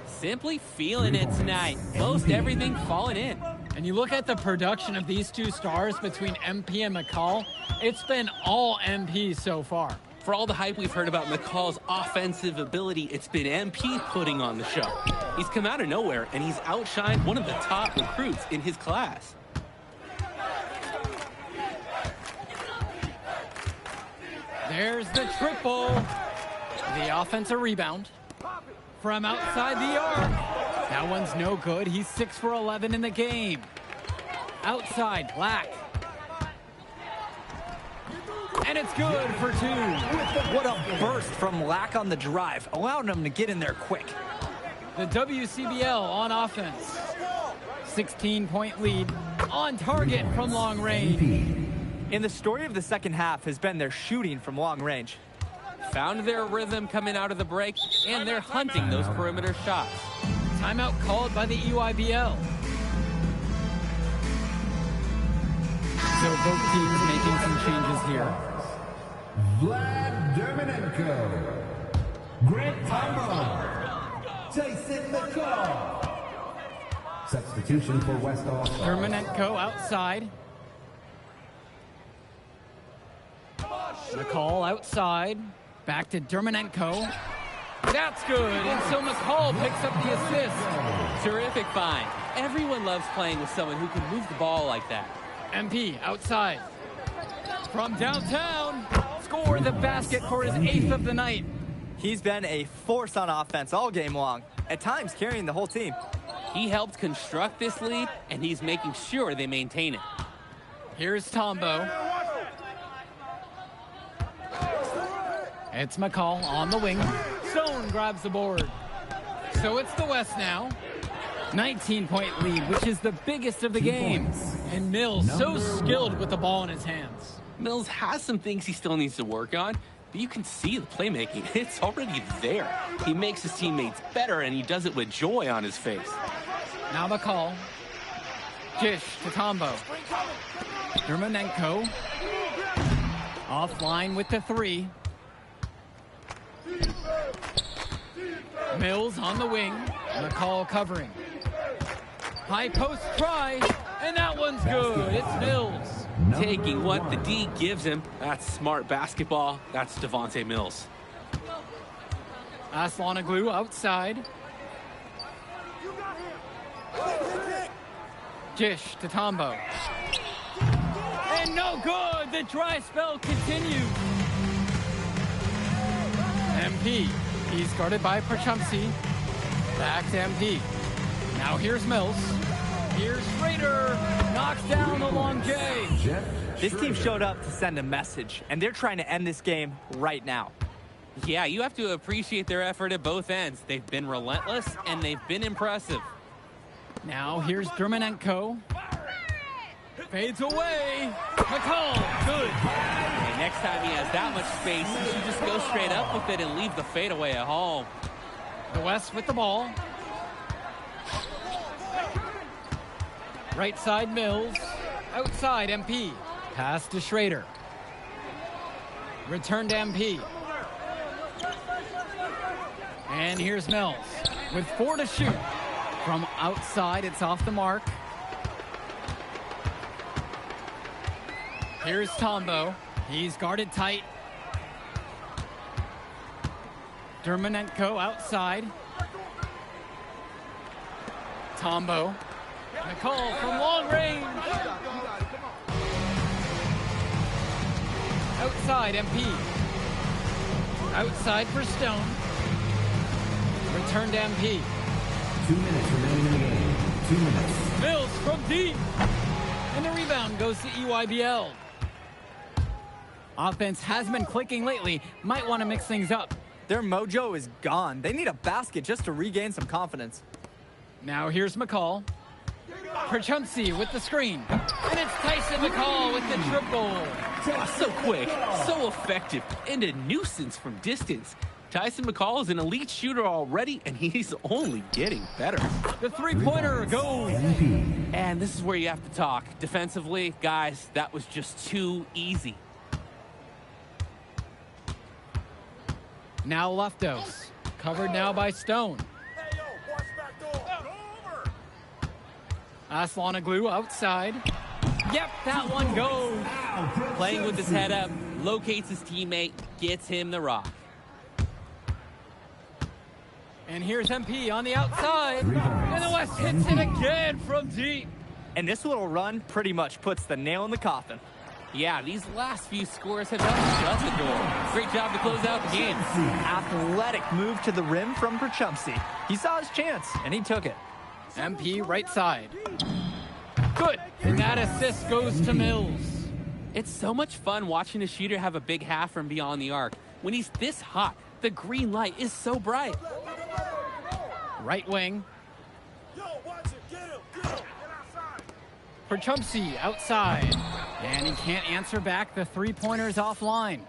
Simply feeling it tonight. Most everything falling in. And you look at the production of these two stars between MP and McCall, it's been all MP so far. For all the hype we've heard about McCall's offensive ability, it's been MP putting on the show. He's come out of nowhere, and he's outshined one of the top recruits in his class. There's the triple. The offensive rebound. From outside the arc. That one's no good. He's 6 for 11 in the game. Outside, Lack. And it's good for two. What a burst from Lack on the drive, allowing him to get in there quick. The WCBL on offense. 16-point lead on target from long range. And the story of the second half has been their shooting from long range. Found their rhythm coming out of the break, and they're hunting those perimeter shots. Timeout called by the EYBL. So both teams making some changes here. Vlad Dermanenko, Grant Tombo, Jason McCall. Substitution for West All-Stars. Dermanenko outside. McCall outside. Back to Dermanenko. That's good. And so McCall picks up the assist. Terrific find. Everyone loves playing with someone who can move the ball like that. MP outside. From downtown, score the basket for his 8th of the night. He's been a force on offense all game long, at times carrying the whole team. He helped construct this lead, and he's making sure they maintain it. Here's Tombo. It's McCall on the wing. Stone grabs the board. So it's the West now. 19-point lead, which is the biggest of the game. And Mills so skilled with the ball in his hands. Mills has some things he still needs to work on, but you can see the playmaking. It's already there. He makes his teammates better, and he does it with joy on his face. Now McCall. Jish to Tombo. Dermanenko. Offline with the 3. Mills on the wing. McCall covering. High post try, and that one's good. It's Mills. Taking what the D gives him. That's smart basketball. That's Devontae Mills. Aslanoglu outside. Jish to Tombo. And no good. The dry spell continues. MP. He's guarded by Perchumsey. Back to MP. Now here's Mills. Here's Schrader. Knocks down the long J. This team showed up to send a message, and they're trying to end this game right now. Yeah, you have to appreciate their effort at both ends. They've been relentless, and they've been impressive. Now here's Dermanenko. Fades away. McCall, good. And next time he has that much space, he should just go straight up with it and leave the fadeaway at home. The West with the ball. Right side Mills. Outside MP. Pass to Schrader. Return to MP. And here's Mills with 4 to shoot. From outside, it's off the mark. Here's Tombo. He's guarded tight. Dermanenko outside. Tombo. McCall from long range. Outside MP. Outside for Stone. Return to MP. 2 minutes remaining in the game. 2 minutes. Mills from deep. And the rebound goes to EYBL. Offense has been clicking lately. Might want to mix things up. Their mojo is gone. They need a basket just to regain some confidence. Now here's McCall. Perchumsey with the screen. And it's Tyson McCall with the triple. So quick, so effective, and a nuisance from distance. Tyson McCall is an elite shooter already, and he's only getting better. The three-pointer goes. And this is where you have to talk. Defensively, guys, that was just too easy. Now Leftos. Covered now by Stone. Aslanoglu outside. Yep, that one goes. Playing with his head up, locates his teammate, gets him the rock. And here's MP on the outside. And the West hits it again from deep. And this little run pretty much puts the nail in the coffin. Yeah, these last few scores have helped shut the door. Great job to close out the game. Athletic move to the rim from Perchumsey. He saw his chance, and he took it. MP right side. Good. And that assist goes to Mills. It's so much fun watching a shooter have a big half from beyond the arc. When he's this hot, the green light is so bright. Right wing. Perchumsey outside. And he can't answer back. The three-pointer's offline.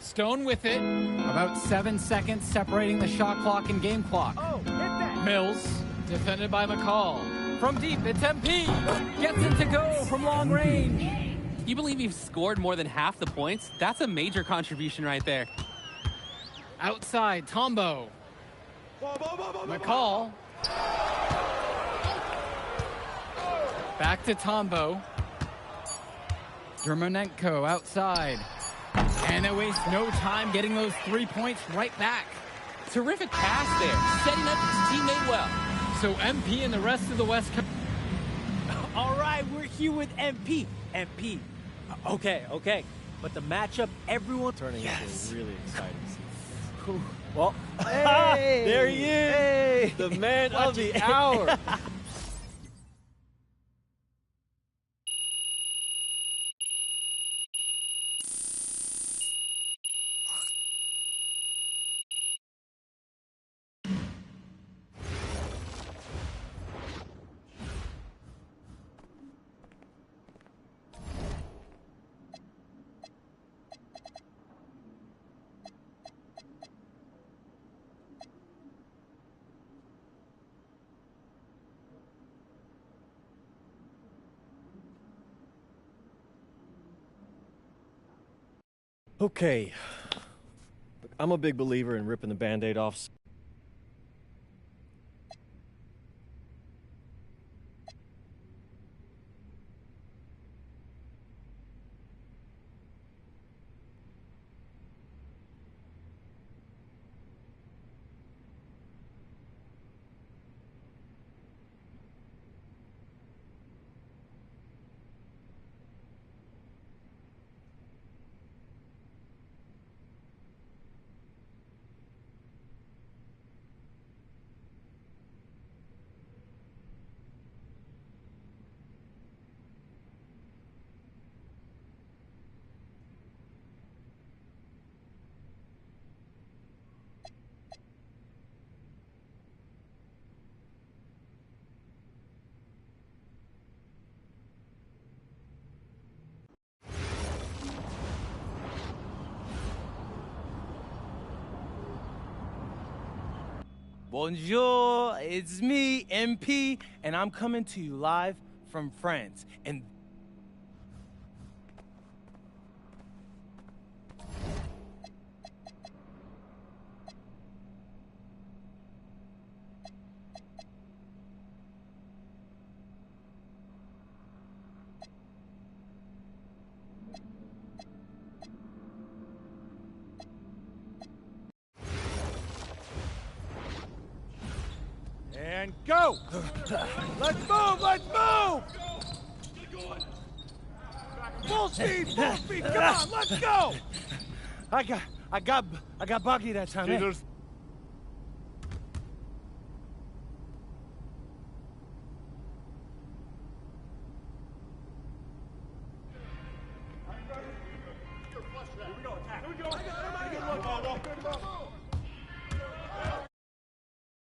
Stone with it. About 7 seconds separating the shot clock and game clock. Mills, defended by McCall. From deep, it's MP. Gets it to go from long range. You believe you've scored more than half the points? That's a major contribution right there. Outside, Tombo. McCall. Back to Tombo. Dermanenko outside. And they waste no time getting those 3 points right back. Terrific pass there, setting up his teammate well. So MP and the rest of the West Coast. All right, we're here with MP. MP. Okay. But the matchup, everyone turning into a really exciting season. Well, Hey, there he is, hey. the man of the hour. Okay. I'm a big believer in ripping the Band-Aid off. Bonjour, it's me, MP, and I'm coming to you live from France. And And go! Let's move! Let's move! Full speed! Full speed! Come on! Let's go! I got buggy that time. Eh? Here we go, attack. Here we go. Good look,